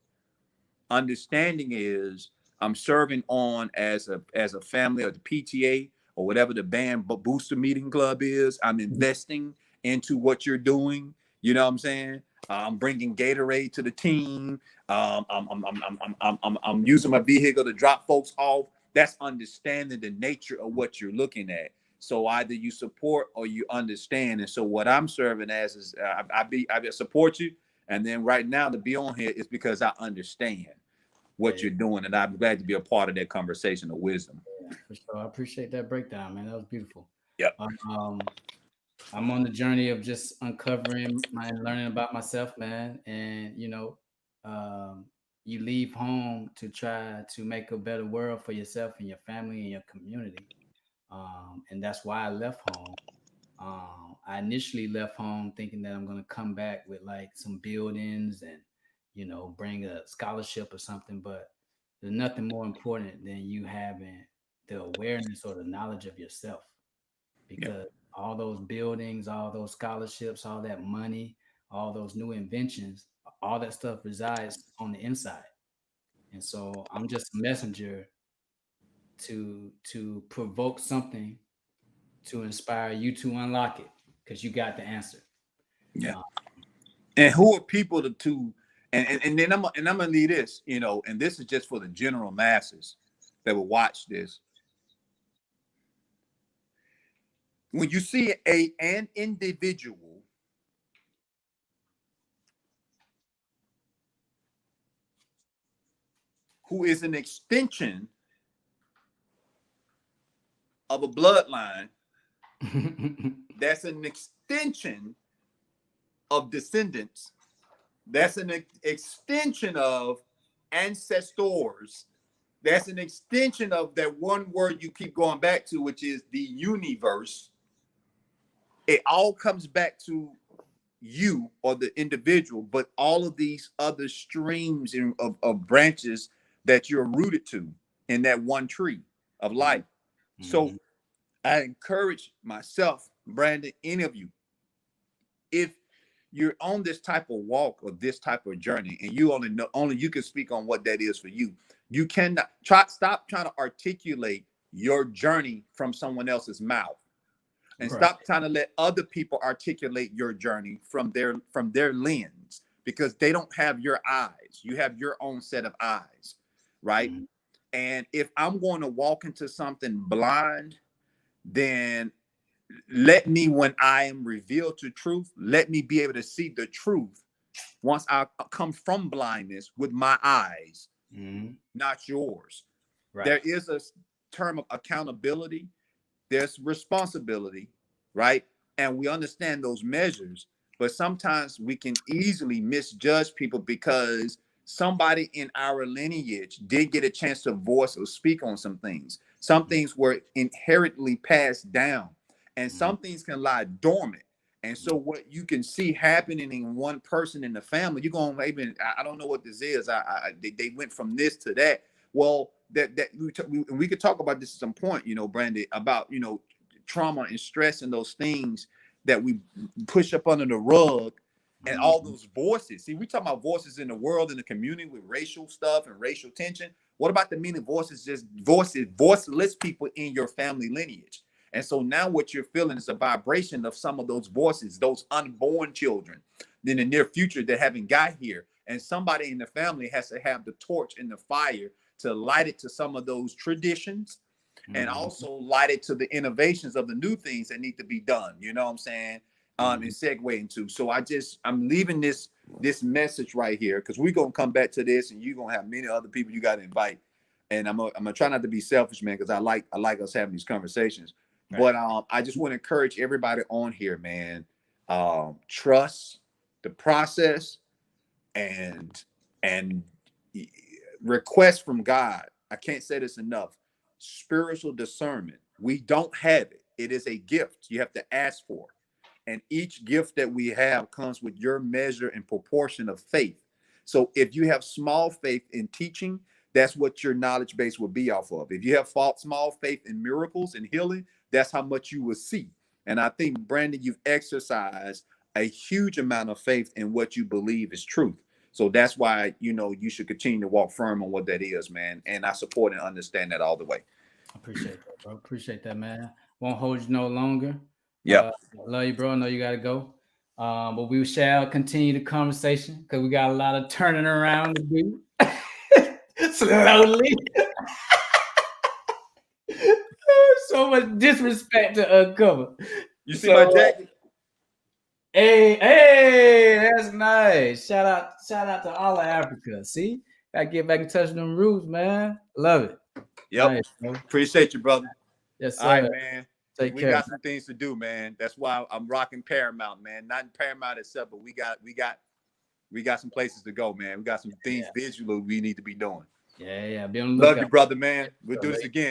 Understanding is I'm serving on as a family or the PTA or whatever the band booster meeting club is. I'm investing into what you're doing. You know what I'm saying? I'm bringing Gatorade to the team. I'm using my vehicle to drop folks off. That's understanding the nature of what you're looking at. So either you support or you understand. And so what I'm serving as is I support you. And then right now to be on here is because I understand what Yeah, you're doing, and I'm glad to be a part of that conversation of wisdom. yeah, for sure. I appreciate that breakdown, man. That was beautiful. Yep. Um, I'm on the journey of just uncovering my and learning about myself, man. And um, you leave home to try to make a better world for yourself and your family and your community. And that's why I left home. I initially left home thinking that I'm going to come back with like some buildings and, bring a scholarship or something. But there's nothing more important than you having the awareness or the knowledge of yourself, Yep. because all those buildings, all those scholarships, all that money, all those new inventions, all that stuff resides on the inside. And so I'm just a messenger to provoke something to inspire you to unlock it, because you got the answer. Yeah. Uh, And who are people to and then I'm gonna leave this, you know, and this is just for the general masses that will watch this. When you see an individual who is an extension of a bloodline, that's an extension of descendants, that's an extension of ancestors, that's an extension of that one word you keep going back to, which is the universe. It all comes back to you or the individual, but all of these other streams of branches that you're rooted to in that one tree of life. So Mhm. I encourage myself, Brandon, any of you, if you're on this type of walk or this type of journey, and you only you can speak on what that is for you. You cannot stop trying to articulate your journey from someone else's mouth, and Right. stop trying to let other people articulate your journey from their lens, because they don't have your eyes. You have your own set of eyes, right? Mhm. And if I'm going to walk into something blind, then let me, when I am revealed to truth, let me be able to see the truth once I come from blindness with my eyes, Mhm. not yours. Right. There is a term of accountability, there's responsibility, right? And we understand those measures, but sometimes we can easily misjudge people because somebody in our lineage did get a chance to voice or speak on some things. Some things were inherently passed down, and Mhm. some things can lie dormant. And so, what you can see happening in one person in the family, you're going, maybe I don't know what this is. They went from this to that. Well, we could talk about this at some point, you know, Brandy, about, you know, trauma and stress and those things that we push up under the rug, and all Mhm. those voices. See, we talk about voices in the world, in the community, with racial stuff and racial tension. What about the meaning voices, just voices, voiceless people in your family lineage? And so now what you're feeling is a vibration of some of those voices, those unborn children in the near future that haven't got here. And somebody in the family has to have the torch and the fire to light it to some of those traditions and also light it to the innovations of the new things that need to be done. You know what I'm saying? And segue into. So I'm leaving this message right here, because we're gonna come back to this, and you're gonna have many other people you got to invite. And I'm gonna try not to be selfish, man, because I like us having these conversations. Right. But I just want to encourage everybody on here, man. Trust the process and request from God. I can't say this enough. Spiritual discernment. We don't have it. It is a gift. You have to ask for it. And each gift that we have comes with your measure and proportion of faith. So if you have small faith in teaching, that's what your knowledge base will be off of. If you have small faith in miracles and healing, that's how much you will see. And I think, Brandon, you've exercised a huge amount of faith in what you believe is truth. So that's why, you should continue to walk firm on what that is, man. And I support and understand that all the way. I appreciate that, bro. Appreciate that, man. Won't hold you no longer. Yeah. Love you, bro. I know you got to go. But we shall continue the conversation because we got a lot of turning around to do. Slowly. So much disrespect to uncover. You see my jacket? Hey, that's nice. Shout out to all of Africa. See, gotta get back in touch with them roots, man. Love it. Yep. Nice, appreciate you, brother. Yes, sir. All right, man. Take we care. Got some things to do, man. That's why I'm rocking Paramount, man. Not in Paramount itself, but we got some places to go, man. We got some things visual we need to be doing. Yeah. Be on the lookout. love you, brother, man. We'll do this again.